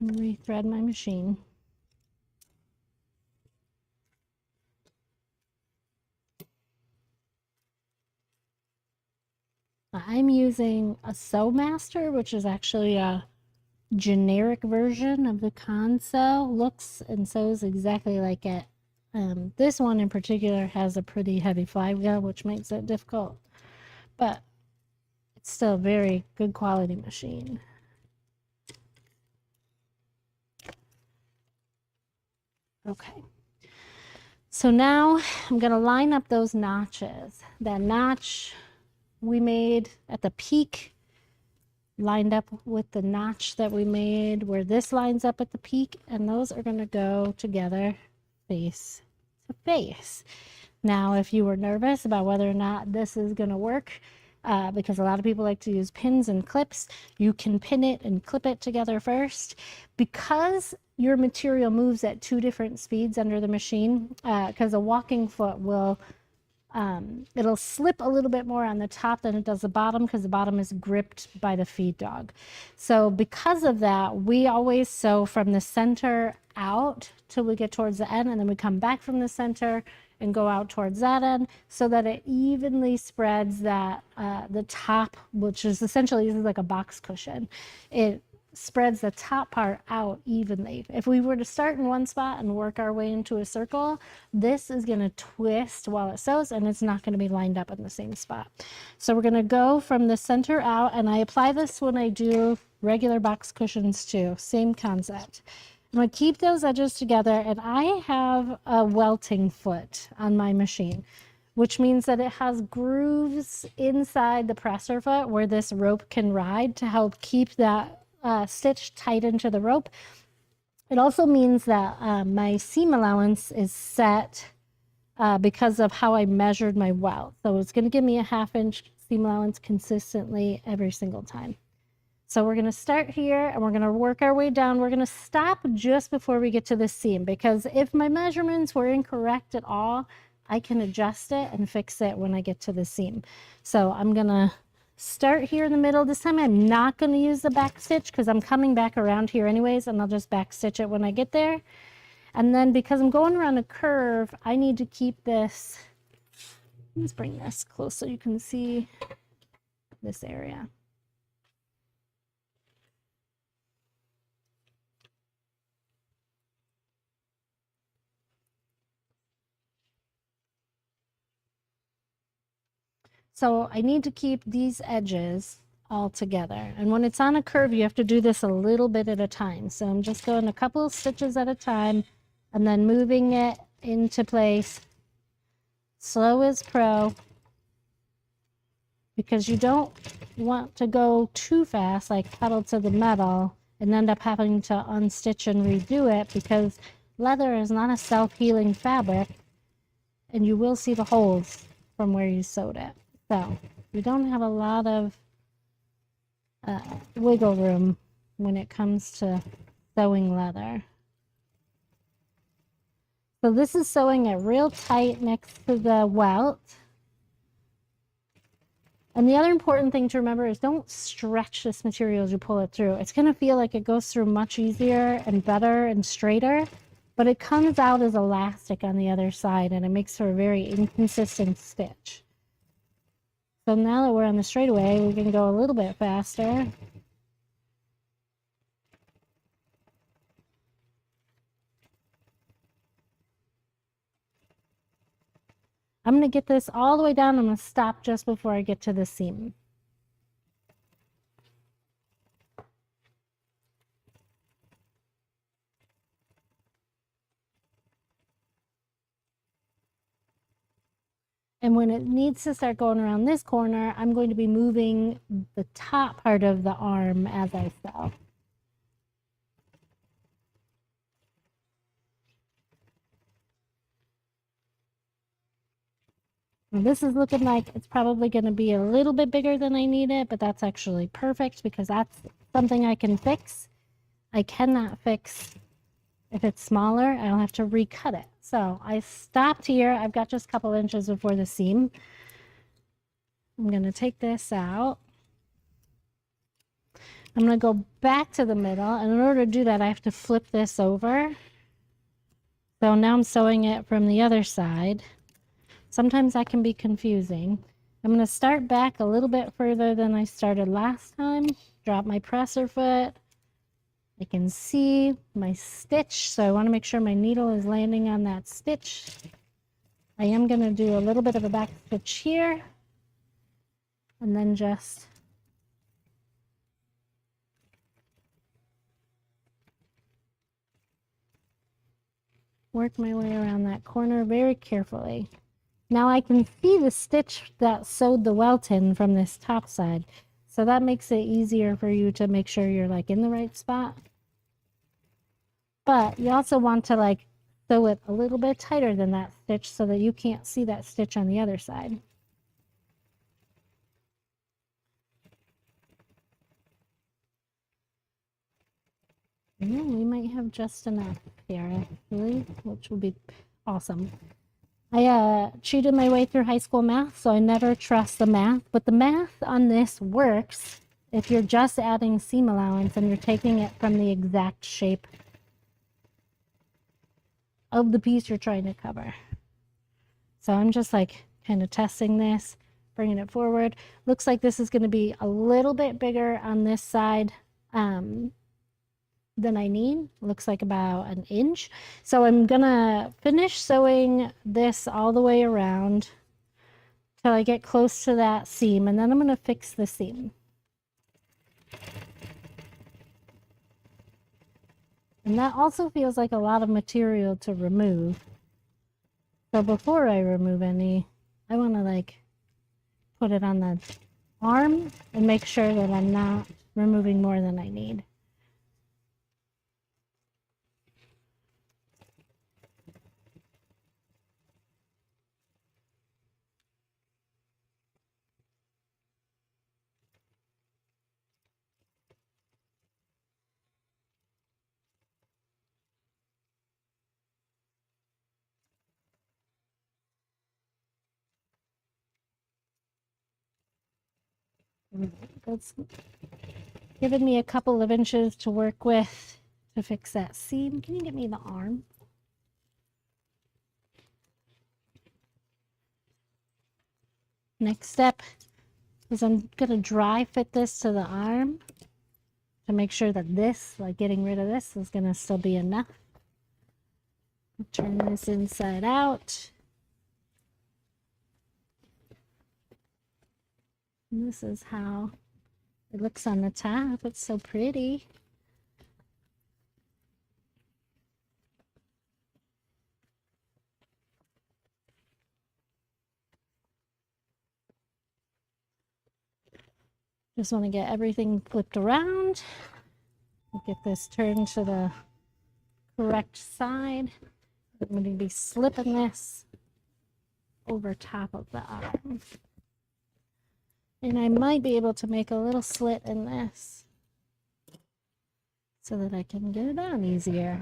Rethread my machine. I'm using a Sewmaster, which is actually a generic version of the Consew. Looks and sews exactly like it. This one in particular has a pretty heavy flywheel, which makes it difficult, but it's still a very good quality machine. Okay, so now I'm going to line up those notches. That notch we made at the peak lined up with the notch that we made where this lines up at the peak, and those are going to go together face to face. Now, if you were nervous about whether or not this is going to work, because a lot of people like to use pins and clips, you can pin it and clip it together first. Because your material moves at 2 different speeds under the machine, because a walking foot will it'll slip a little bit more on the top than it does the bottom, because the bottom is gripped by the feed dog. So because of that, we always sew from the center out till we get towards the end, and then we come back from the center and go out towards that end so that it evenly spreads that the top, which is essentially, this is like a box cushion. It spreads the top part out evenly. If we were to start in one spot and work our way into a circle, this is going to twist while it sews, and it's not going to be lined up in the same spot. So we're going to go from the center out, and I apply this when I do regular box cushions too. Same concept. I'm going to keep those edges together, and I have a welting foot on my machine, which means that it has grooves inside the presser foot where this rope can ride to help keep that stitch tight into the rope. It also means that my seam allowance is set because of how I measured my welt. So it's going to give me a 1/2 inch seam allowance consistently every single time. So we're going to start here and we're going to work our way down. We're going to stop just before we get to the seam, because if my measurements were incorrect at all, I can adjust it and fix it when I get to the seam. So I'm going to start here in the middle. This time I'm not going to use the back stitch because I'm coming back around here anyways, and I'll just back stitch it when I get there. And then because I'm going around a curve, I need to keep this Let's bring this close so you can see this area. So I need to keep these edges all together. And when it's on a curve, you have to do this a little bit at a time. So I'm just going a couple of stitches at a time and then moving it into place. Slow as pro, because you don't want to go too fast, like pedal to the metal, and end up having to unstitch and redo it, because leather is not a self-healing fabric, and you will see the holes from where you sewed it. So you don't have a lot of wiggle room when it comes to sewing leather. So this is sewing it real tight next to the welt. And the other important thing to remember is don't stretch this material as you pull it through. It's going to feel like it goes through much easier and better and straighter, but it comes out as elastic on the other side, and it makes for a very inconsistent stitch. So now that we're on the straightaway, we can go a little bit faster. I'm going to get this all the way down. I'm going to stop just before I get to the seam. And when it needs to start going around this corner, I'm going to be moving the top part of the arm as I sew. This is looking like it's probably going to be a little bit bigger than I need it, but that's actually perfect because that's something I can fix. I cannot fix if it's smaller. I'll have to recut it. So I stopped here. I've got just a couple inches before the seam. I'm going to take this out. I'm going to go back to the middle, and in order to do that, I have to flip this over. So now I'm sewing it from the other side. Sometimes that can be confusing. I'm going to start back a little bit further than I started last time. Drop my presser foot. I can see my stitch, so I want to make sure my needle is landing on that stitch. I am going to do a little bit of a back stitch here, and then just work my way around that corner very carefully. Now I can see the stitch that sewed the welt in from this top side, so that makes it easier for you to make sure you're like in the right spot. But you also want to like sew it a little bit tighter than that stitch so that you can't see that stitch on the other side. Yeah, we might have just enough here actually, which will be awesome. I cheated my way through high school math, so I never trust the math, but the math on this works if you're just adding seam allowance and you're taking it from the exact shape of the piece you're trying to cover. So I'm just like kind of testing this, bringing it forward. Looks like this is going to be a little bit bigger on this side than I need. Looks like about an inch. So I'm gonna finish sewing this all the way around till I get close to that seam, and then I'm gonna fix the seam. And that also feels like a lot of material to remove. So before I remove any, I want to like put it on the arm and make sure that I'm not removing more than I need. That's given me a couple of inches to work with to fix that seam. Can you get me the arm? Next step is I'm going to dry fit this to the arm to make sure that this, like getting rid of this, is going to still be enough. Turn this inside out. And this is how it looks on the top. It's so pretty. Just want to get everything flipped around. Get this turned to the correct side. I'm going to be slipping this over top of the arm. And I might be able to make a little slit in this so that I can get it on easier.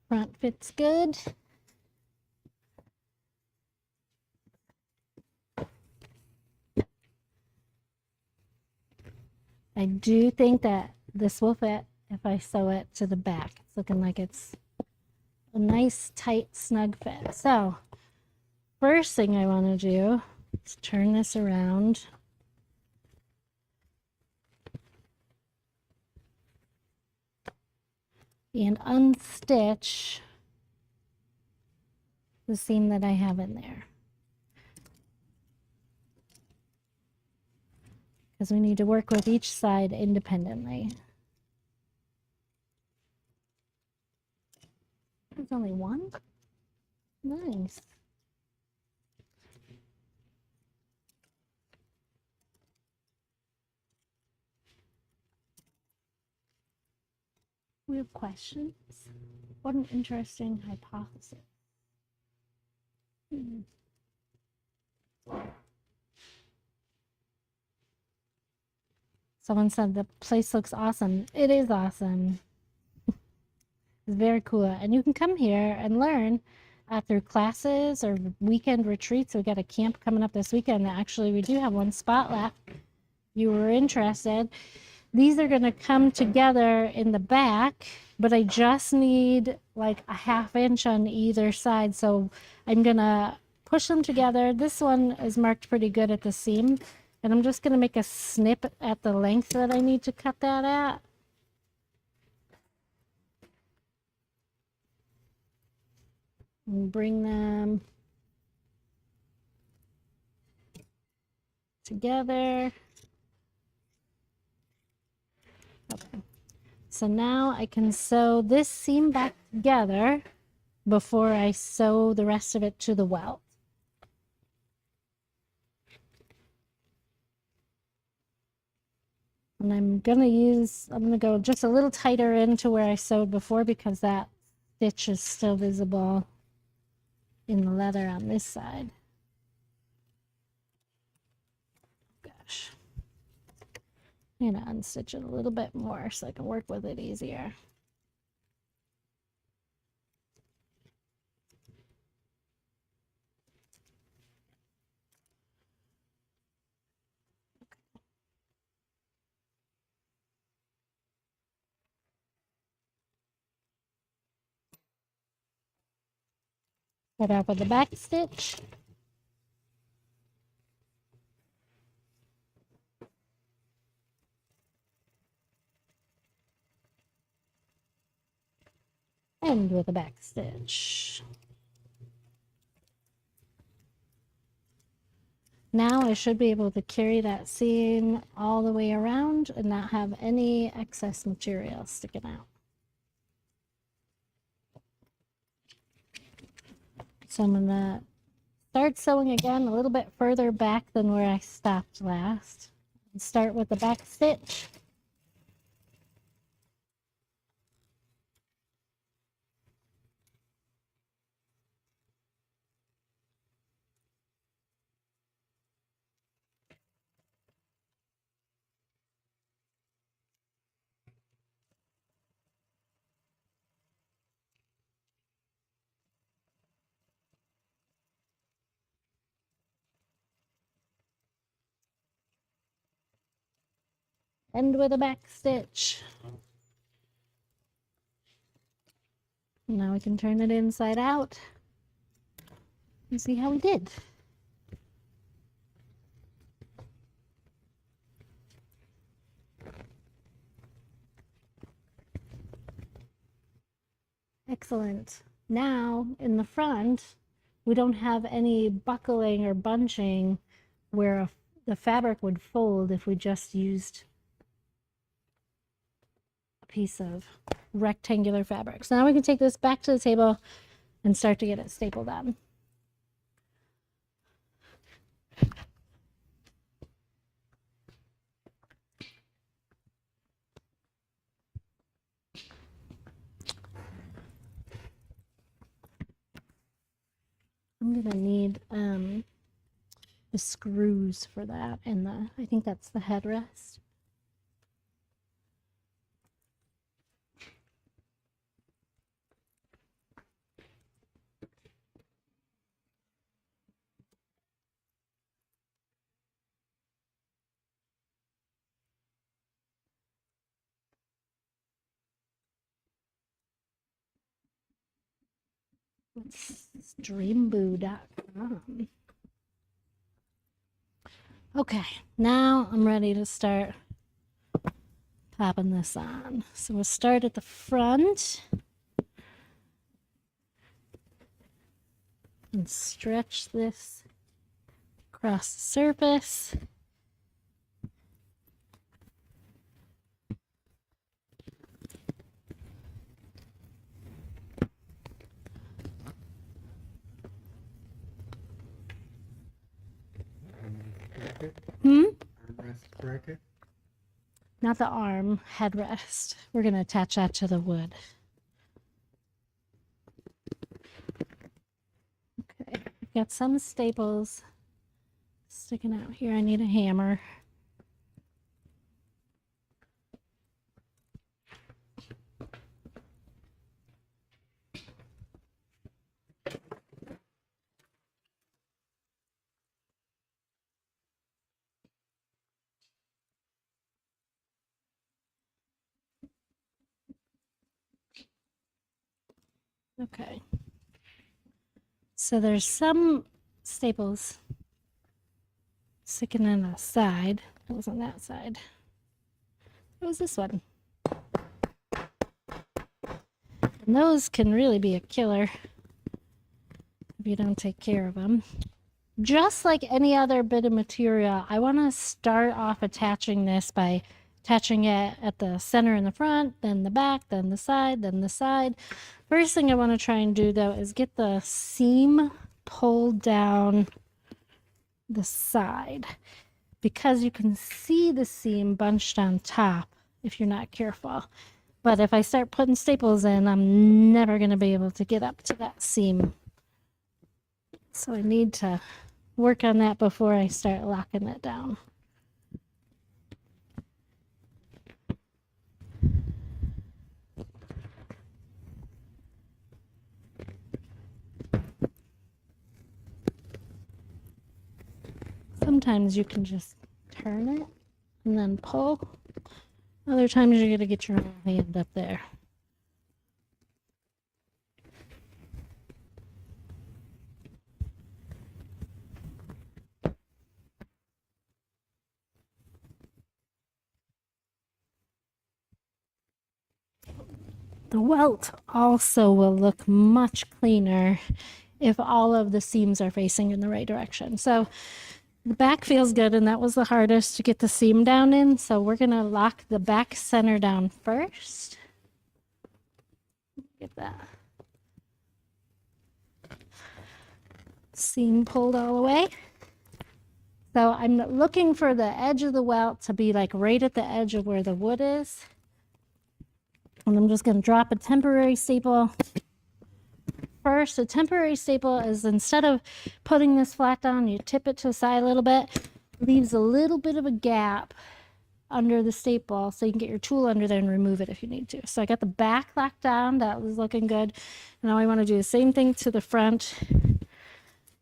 Front fits good. I do think that this will fit if I sew it to the back. It's looking like it's a nice, tight, snug fit. So, first thing I want to do is turn this around. And unstitch the seam that I have in there. Because we need to work with each side independently. There's only one? Nice. We have questions. What an interesting hypothesis. Someone said the place looks awesome. It is awesome. It's very cool. And you can come here and learn through classes or weekend retreats. We got a camp coming up this weekend. Actually, we do have one spot left. If you were interested. These are going to come together in the back, but I just need like a 1/2 inch on either side. So I'm going to push them together. This one is marked pretty good at the seam. And I'm just going to make a snip at the length that I need to cut that at. And bring them together. Okay. So now I can sew this seam back together before I sew the rest of it to the welt. And I'm going to go just a little tighter into where I sewed before because that stitch is still visible in the leather on this side. Gosh. I'm going to unstitch it a little bit more so I can work with it easier. Start off with the back stitch. End with a back stitch. Now I should be able to carry that seam all the way around and not have any excess material sticking out. So I'm going to start sewing again a little bit further back than where I stopped last. Start with the back stitch. End with a back stitch. Now we can turn it inside out and see how we did. Excellent. Now in the front, we don't have any buckling or bunching where the fabric would fold if we just used a piece of rectangular fabric. So now we can take this back to the table and start to get it stapled on. I'm gonna need the screws for that, and I think that's the headrest. Streamboo.com. Okay, now I'm ready to start popping this on. So we'll start at the front and stretch this across the surface. Armrest bracket? Not the arm, headrest. We're going to attach that to the wood. Okay, I've got some staples sticking out here. I need a hammer. Okay. So there's some staples sticking on the side. It was on that side. It was this one. And those can really be a killer if you don't take care of them. Just like any other bit of material, I want to start off attaching this by attaching it at the center in the front, then the back, then the side, then the side. First thing I want to try and do though is get the seam pulled down the side, because you can see the seam bunched on top if you're not careful. But if I start putting staples in, I'm never going to be able to get up to that seam. So I need to work on that before I start locking it down. Sometimes you can just turn it and then pull. Other times you're going to get your whole hand up there. The welt also will look much cleaner if all of the seams are facing in the right direction. So the back feels good, and that was the hardest to get the seam down in. So we're going to lock the back center down first. Get that seam pulled all the way. So I'm looking for the edge of the welt to be like right at the edge of where the wood is. And I'm just going to drop a temporary staple. First, a temporary staple is, instead of putting this flat down, you tip it to the side a little bit, leaves a little bit of a gap under the staple so you can get your tool under there and remove it if you need to. So I got the back locked down. That was looking good. Now I want to do the same thing to the front.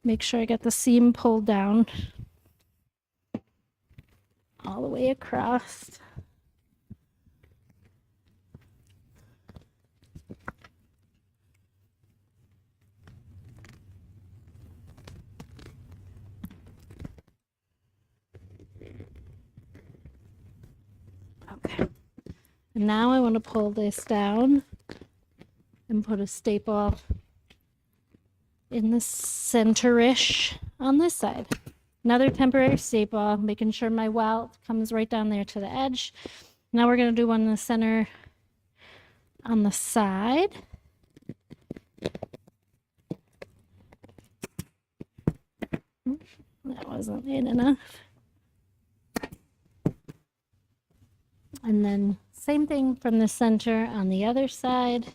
Make sure I get the seam pulled down all the way across. And now I want to pull this down and put a staple in the center-ish on this side. Another temporary staple, making sure my welt comes right down there to the edge. Now we're going to do one in the center on the side. That wasn't in enough. And then same thing from the center on the other side.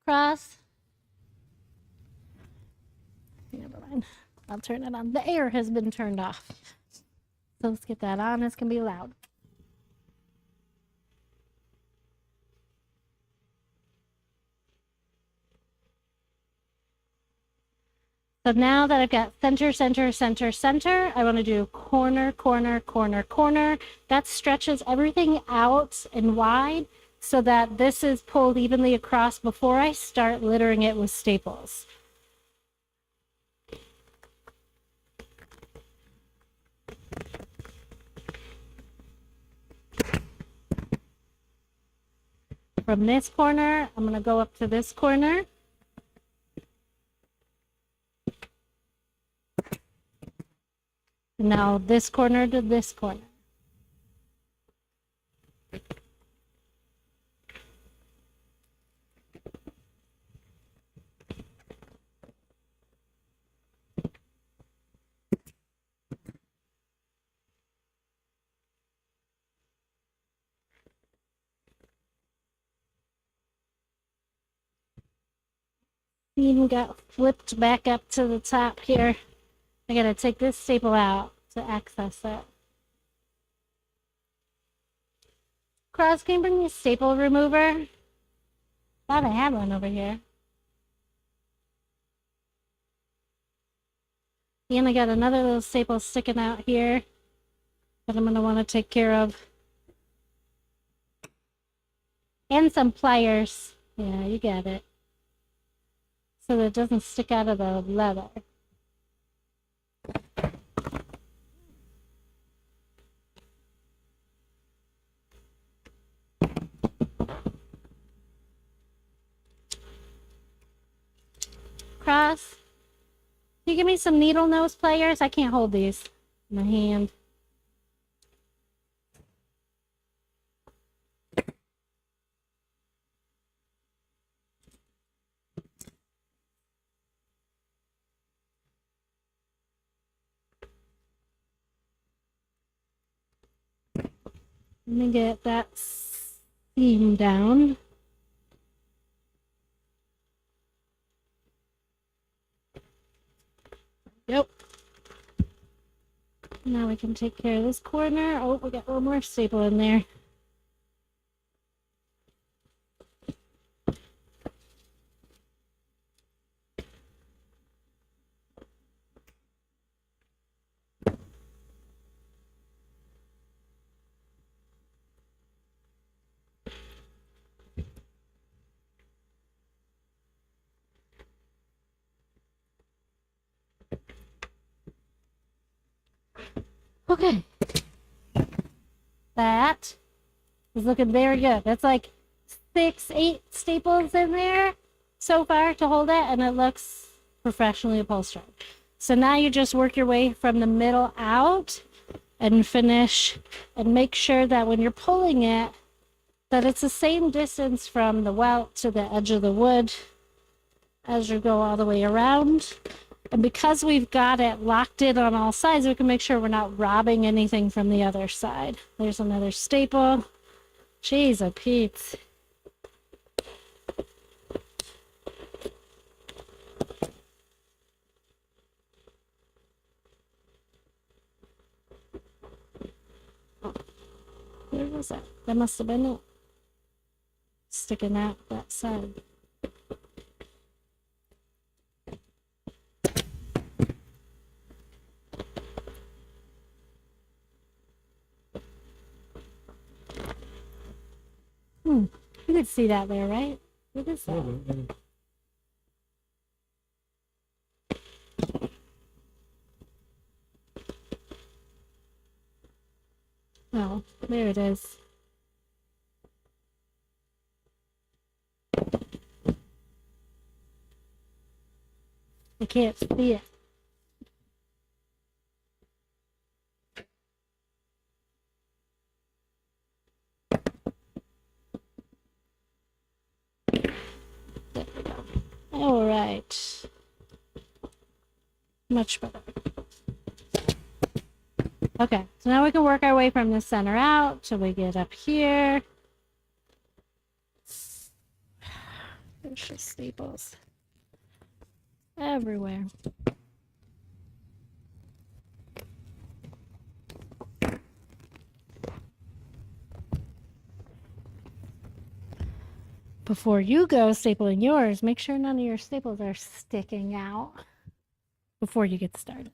Cross. Never mind. I'll turn it on. The air has been turned off. So let's get that on. It's going to be loud. So now that I've got center, center, center, center, I want to do corner, corner, corner, corner. That stretches everything out and wide so that this is pulled evenly across before I start littering it with staples. From this corner, I'm going to go up to this corner. Now this corner to this corner. Seam got flipped back up to the top here. I gotta take this staple out to access it. Cross, can you bring me a staple remover? Thought I had one over here. And I got another little staple sticking out here that I'm gonna want to take care of. And some pliers. Yeah, you got it. So that it doesn't stick out of the leather. Cross, can you give me some needle nose pliers? I can't hold these in my hand. Let me get that seam down. Yep. Now we can take care of this corner. Oh, we got one more staple in there. Okay. That is looking very good. That's like 6, 8 staples in there so far to hold it, and it looks professionally upholstered. So now you just work your way from the middle out and finish, and make sure that when you're pulling it, that it's the same distance from the welt to the edge of the wood as you go all the way around. And because we've got it locked in on all sides, we can make sure we're not robbing anything from the other side. There's another staple. Jeez, a Pete. Where was that? That must have been it. Sticking out that side. You could see that there, right? What is that? There it is. I can't see it. There we go. All right. Much better. Okay, so now we can work our way from the center out till we get up here. There's just staples everywhere. Before you go stapling yours, make sure none of your staples are sticking out before you get started.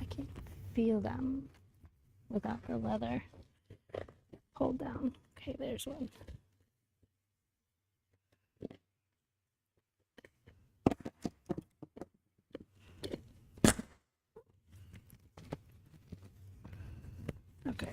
I can't feel them without the leather pulled down. Okay, there's one. Okay.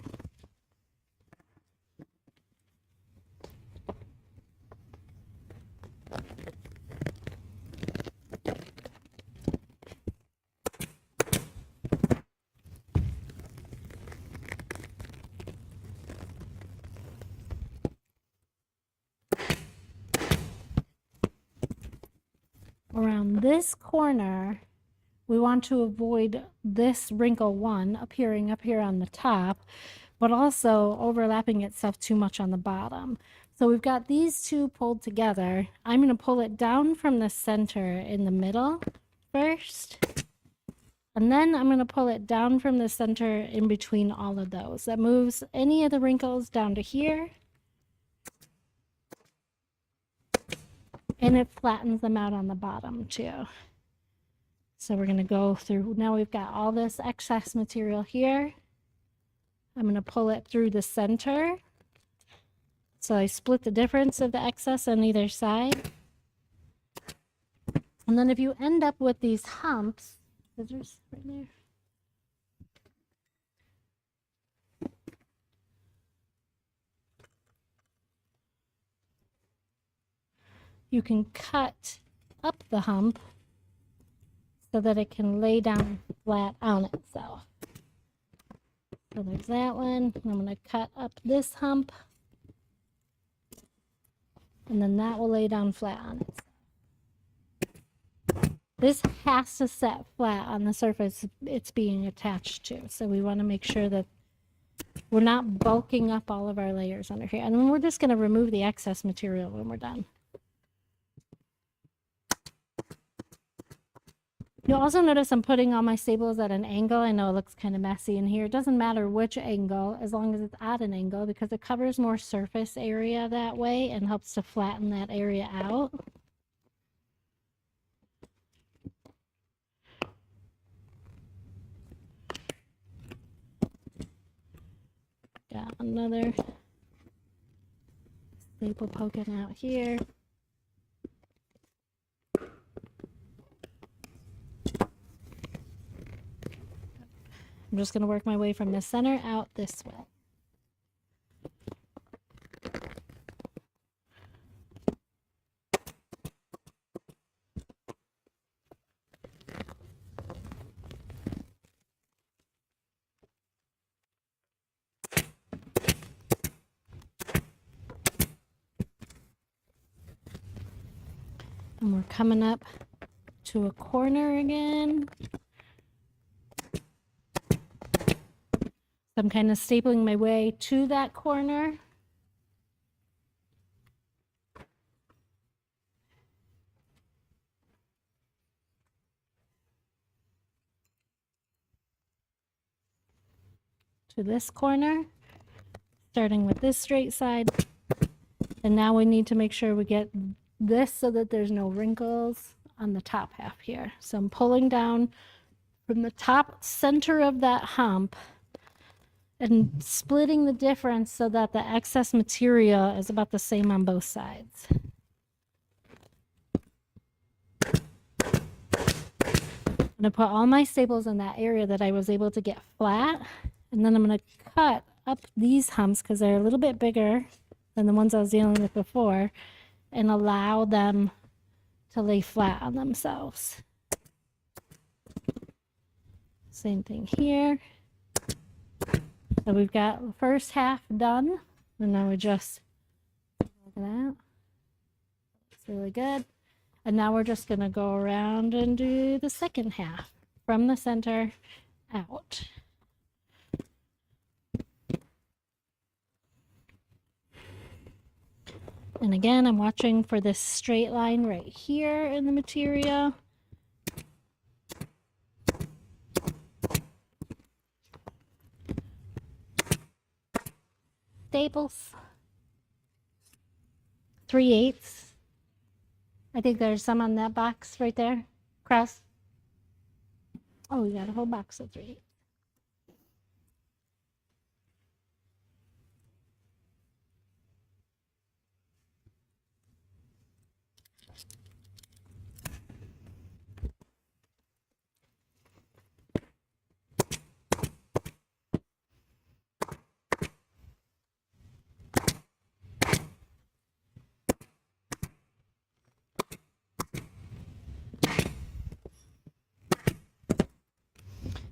Around this corner, we want to avoid this wrinkle 1 appearing up here on the top, but also overlapping itself too much on the bottom. So we've got these two pulled together. I'm going to pull it down from the center in the middle first, and then I'm going to pull it down from the center in between all of those. That moves any of the wrinkles down to here, and it flattens them out on the bottom too. So we're going to go through, now we've got all this excess material here. I'm going to pull it through the center. So I split the difference of the excess on either side. And then if you end up with these humps, scissors right there. You can cut up the hump so that it can lay down flat on itself. So there's that one. I'm going to cut up this hump, and then that will lay down flat on itself. This has to set flat on the surface it's being attached to. So we want to make sure that we're not bulking up all of our layers under here. And then we're just going to remove the excess material when we're done. You'll also notice I'm putting all my staples at an angle. I know it looks kind of messy in here. It doesn't matter which angle, as long as it's at an angle, because it covers more surface area that way and helps to flatten that area out. Got another staple poking out here. I'm just going to work my way from the center out this way. And we're coming up to a corner again. I'm kind of stapling my way to that corner. To this corner, starting with this straight side. And now we need to make sure we get this so that there's no wrinkles on the top half here. So I'm pulling down from the top center of that hump and splitting the difference so that the excess material is about the same on both sides. I'm going to put all my staples in that area that I was able to get flat, and then I'm going to cut up these humps because they're a little bit bigger than the ones I was dealing with before, and allow them to lay flat on themselves. Same thing here. So we've got the first half done, and now we just look at that. It's really good. And now we're just going to go around and do the second half from the center out. And again, I'm watching for this straight line right here in the material. Staples. 3/8. I think there's some on that box right there. Cross. Oh, we got a whole box of 3/8.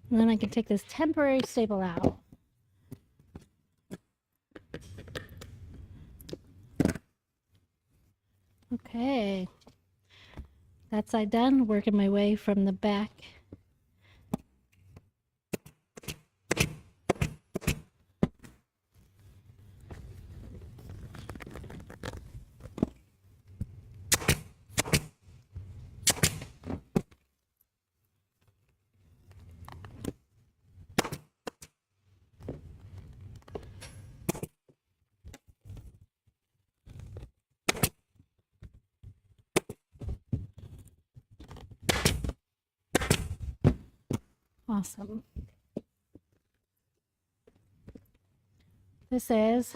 And then I can take this temporary staple out. Okay, that side done. Working my way from the back. Awesome. This is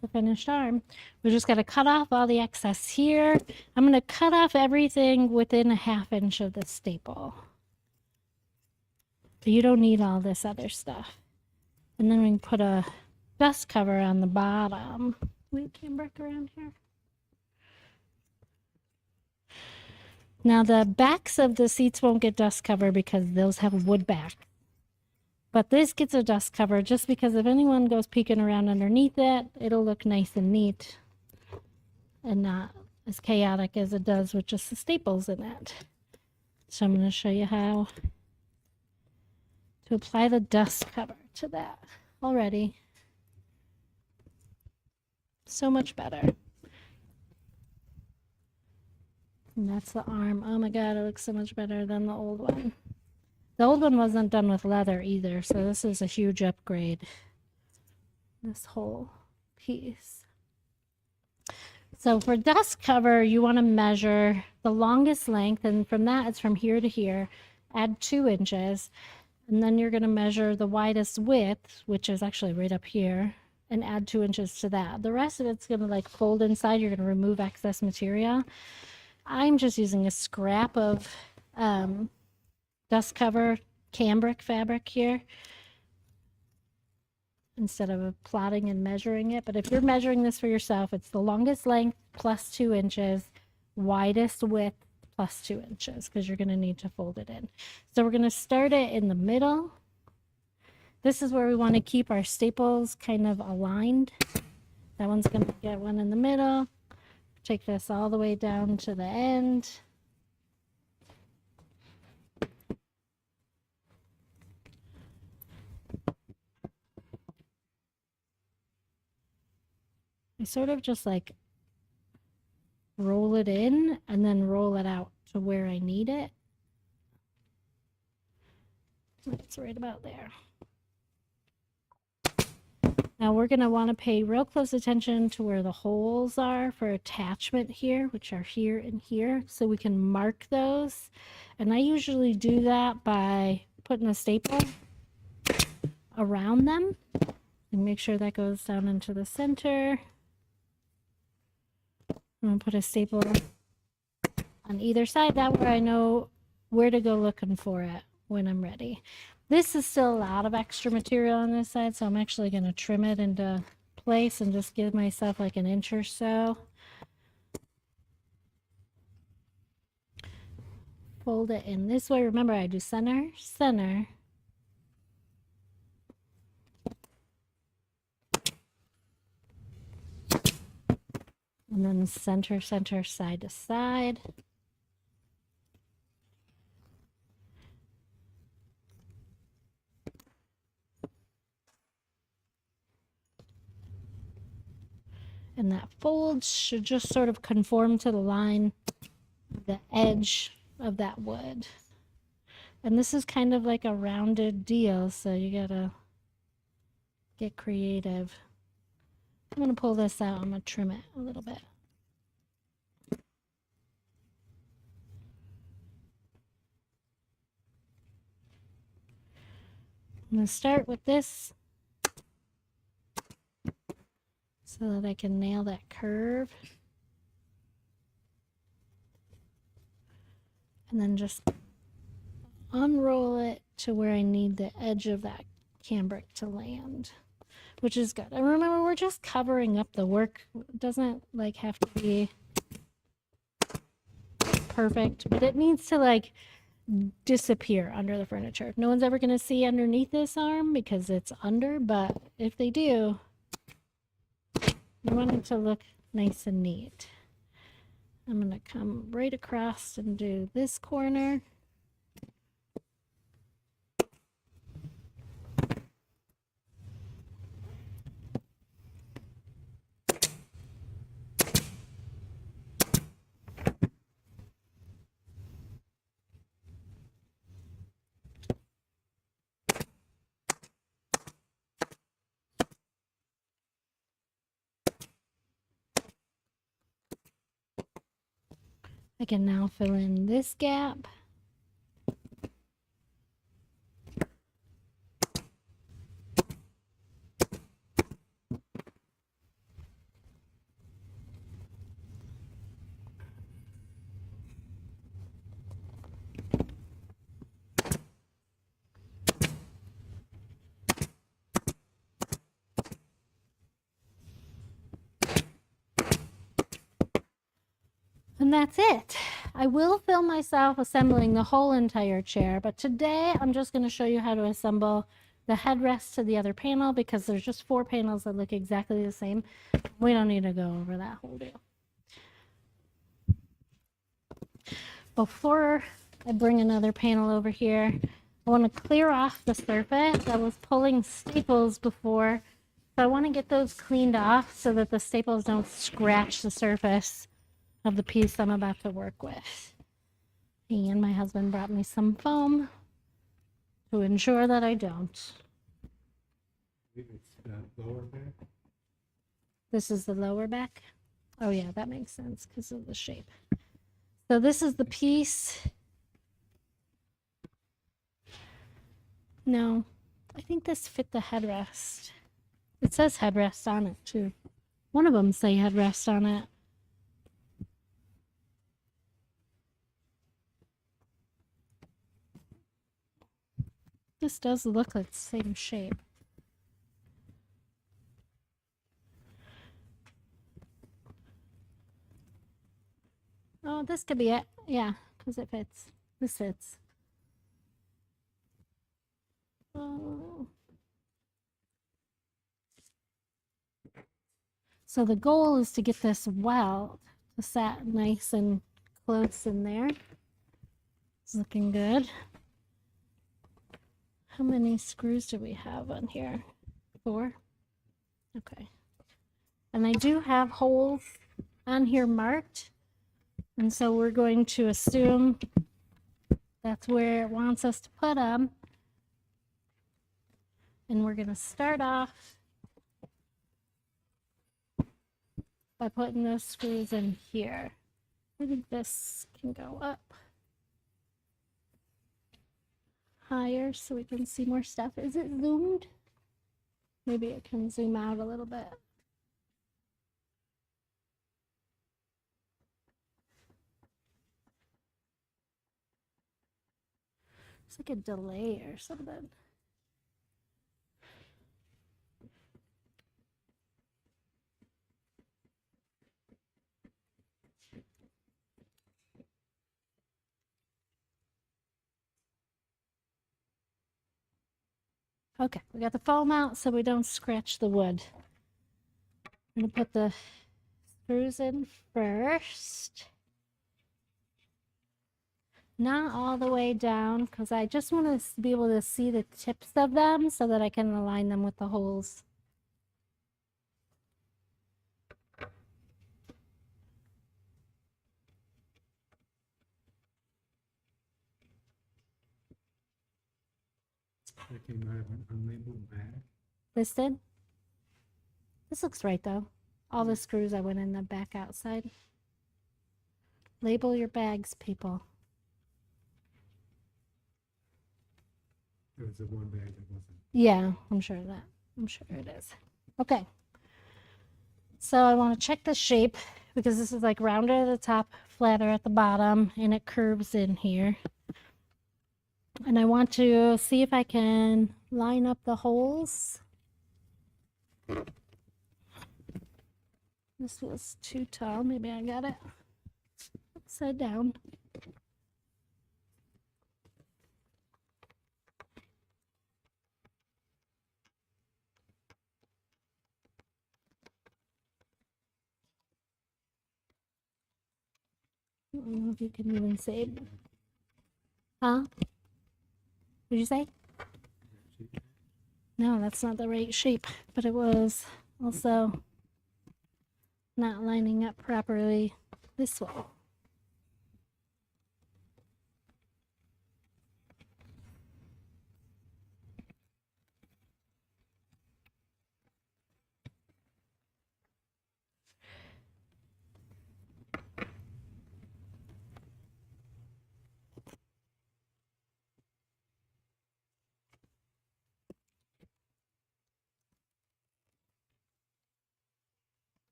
the finished arm. We just got to cut off all the excess here. I'm going to cut off everything within a 1/2 inch of the staple. You don't need all this other stuff. And then we can put a dust cover on the bottom. Wait, cambric around here. Now the backs of the seats won't get dust cover because those have a wood back. But this gets a dust cover just because if anyone goes peeking around underneath it, it'll look nice and neat and not as chaotic as it does with just the staples in it. So I'm going to show you how to apply the dust cover to that already. So much better. And that's the arm. Oh my God, it looks so much better than the old one. The old one wasn't done with leather either, so this is a huge upgrade. This whole piece. So for dust cover, you want to measure the longest length, and from that, it's from here to here. Add 2 inches, and then you're going to measure the widest width, which is actually right up here, and add 2 inches to that. The rest of it's going to like fold inside. You're going to remove excess material. I'm just using a scrap of dust cover cambric fabric here instead of plotting and measuring it. But if you're measuring this for yourself, it's the longest length plus 2 inches, widest width plus 2 inches, because you're going to need to fold it in. So we're going to start it in the middle. This is where we want to keep our staples kind of aligned. That one's going to get one in the middle. Take this all the way down to the end. I sort of just like roll it in and then roll it out to where I need it. It's right about there. Now we're going to want to pay real close attention to where the holes are for attachment here, which are here and here, so we can mark those. And I usually do that by putting a staple around them and make sure that goes down into the center. I'm going to put a staple on either side. That way I know where to go looking for it when I'm ready. This is still a lot of extra material on this side, so I'm actually going to trim it into place and just give myself like an inch or so. Fold it in this way. Remember, I do center, center. And then center, center, side to side. And that fold should just sort of conform to the line, the edge of that wood. And this is kind of like a rounded deal, so you gotta get creative. I'm gonna pull this out, I'm gonna trim it a little bit. I'm gonna start with this so that I can nail that curve. And then just unroll it to where I need the edge of that cambric to land, which is good. And remember, we're just covering up the work. It doesn't like have to be perfect, but it needs to like disappear under the furniture. No one's ever going to see underneath this arm because it's under, but if they do, you want it to look nice and neat. I'm going to come right across and do this corner. I can now fill in this gap. And that's it. I will film myself assembling the whole entire chair, but today I'm just going to show you how to assemble the headrest to the other panel because there's just 4 panels that look exactly the same. We don't need to go over that whole deal. Before I bring another panel over here, I want to clear off the surface. I was pulling staples before, so I want to get those cleaned off so that the staples don't scratch the surface of the piece I'm about to work with. And my husband brought me some foam to ensure that I don't. Lower back? This is the lower back. Oh yeah, that makes sense because of the shape. So this is the piece. No, I think this fit the headrest. It says headrest on it too. One of them say headrest on it. This does look like the same shape. Oh, this could be it. Yeah, because it fits. This fits. Oh. So the goal is to get this welt to set nice and close in there. It's looking good. How many screws do we have on here? 4? Okay. And I do have holes on here marked. And so we're going to assume that's where it wants us to put them. And we're going to start off by putting those screws in here. I think this can go up higher so we can see more stuff. Is it zoomed? Maybe it can zoom out a little bit. It's like a delay or something. Okay, we got the foam out so we don't scratch the wood. I'm gonna put the screws in first. Not all the way down because I just want to be able to see the tips of them so that I can align them with the holes. That came out of an unlabeled bag. This did? This looks right though. All the screws I went in the back outside. Label your bags, people. There was the one bag that wasn't. Yeah, I'm sure of that. I'm sure it is. Okay. So I want to check the shape because this is like rounder at the top, flatter at the bottom, and it curves in here. And I want to see if I can line up the holes. This was too tall. Maybe I got it upside down. I don't know if you can even see it. Huh? What did you say? No, that's not the right shape, but it was also not lining up properly this way.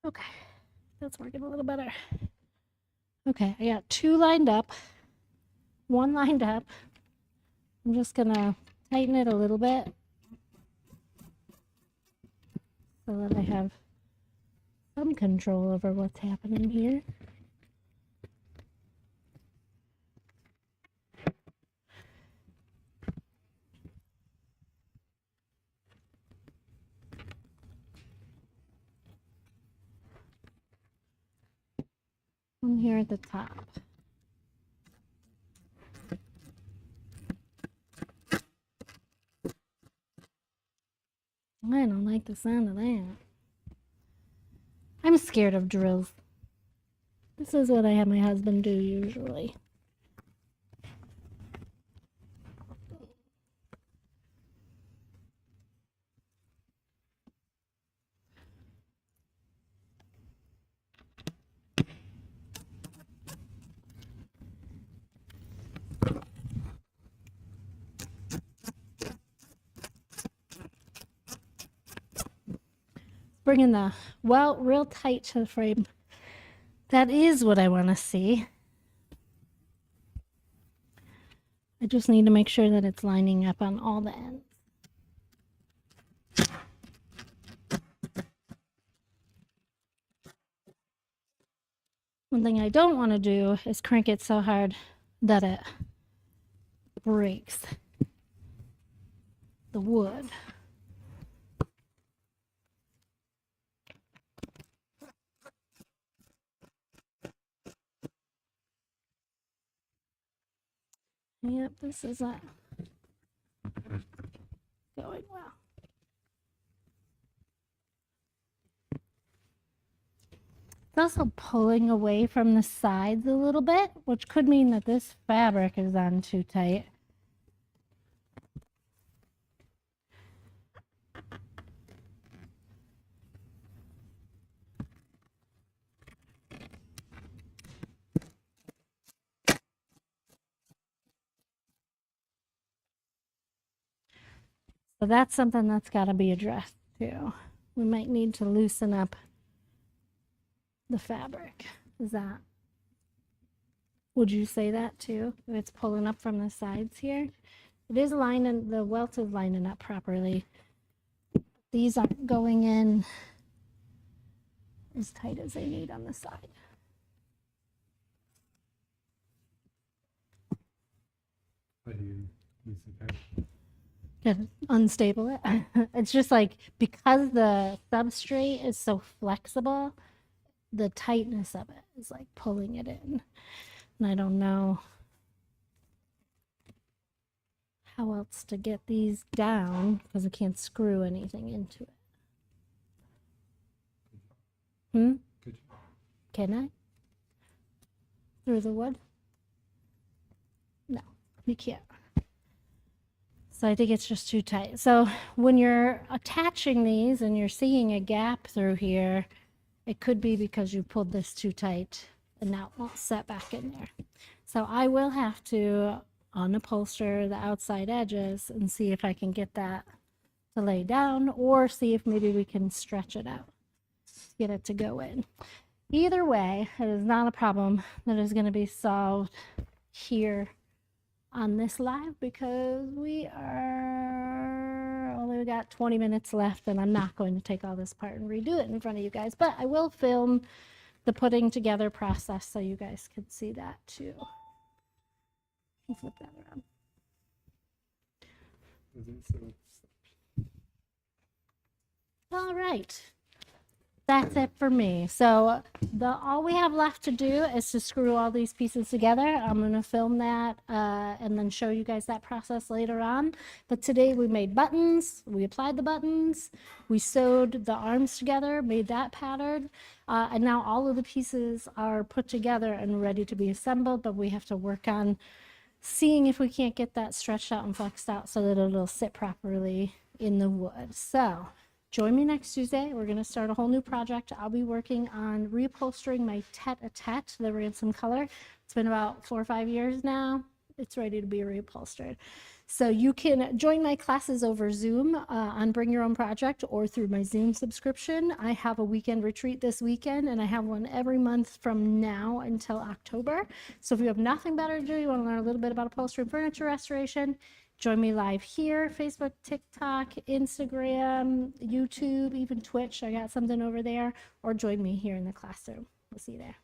Okay, that's working a little better. Okay, I got two lined up, one lined up. I'm just gonna tighten it a little bit so that I have some control over what's happening here. One here at the top. I don't like the sound of that. I'm scared of drills. This is what I have my husband do usually. Bringing the welt real tight to the frame. That is what I want to see. I just need to make sure that it's lining up on all the ends. One thing I don't want to do is crank it so hard that it breaks the wood. Yep, this is not going well. It's also pulling away from the sides a little bit, which could mean that this fabric is on too tight. So that's something that's got to be addressed too. We might need to loosen up the fabric. Is that, would you say that too? If it's pulling up from the sides here? It is lining, the welt is lining up properly. These aren't going in as tight as they need on the side. How do you use the fabric? To unstable it. It's just like, because the substrate is so flexible, the tightness of it is like pulling it in. And I don't know how else to get these down because I can't screw anything into it. Good job. Can I? Through the wood? No, you can't. So I think it's just too tight. So when you're attaching these and you're seeing a gap through here, it could be because you pulled this too tight and now it won't set back in there. So I will have to unupholster the outside edges and see if I can get that to lay down, or see if maybe we can stretch it out, get it to go in. Either way, it is not a problem that is going to be solved here on this live, because we got 20 minutes left and I'm not going to take all this apart and redo it in front of you guys, but I will film the putting together process so you guys can see that too. Flip that around. All right. That's it for me. So all we have left to do is to screw all these pieces together. I'm going to film that and then show you guys that process later on. But today we made buttons, we applied the buttons, we sewed the arms together, made that pattern, and now all of the pieces are put together and ready to be assembled, but we have to work on seeing if we can't get that stretched out and flexed out so that it'll sit properly in the wood. So join me next Tuesday. We're going to start a whole new project. I'll be working on reupholstering my tete-a-tete, the ransom color. It's been about 4 or 5 years now. It's ready to be reupholstered. So you can join my classes over Zoom on Bring Your Own Project or through my Zoom subscription. I have a weekend retreat this weekend, and I have one every month from now until October. So if you have nothing better to do, you want to learn a little bit about upholstery and furniture restoration, join me live here, Facebook, TikTok, Instagram, YouTube, even Twitch. I got something over there. Or join me here in the classroom. We'll see you there.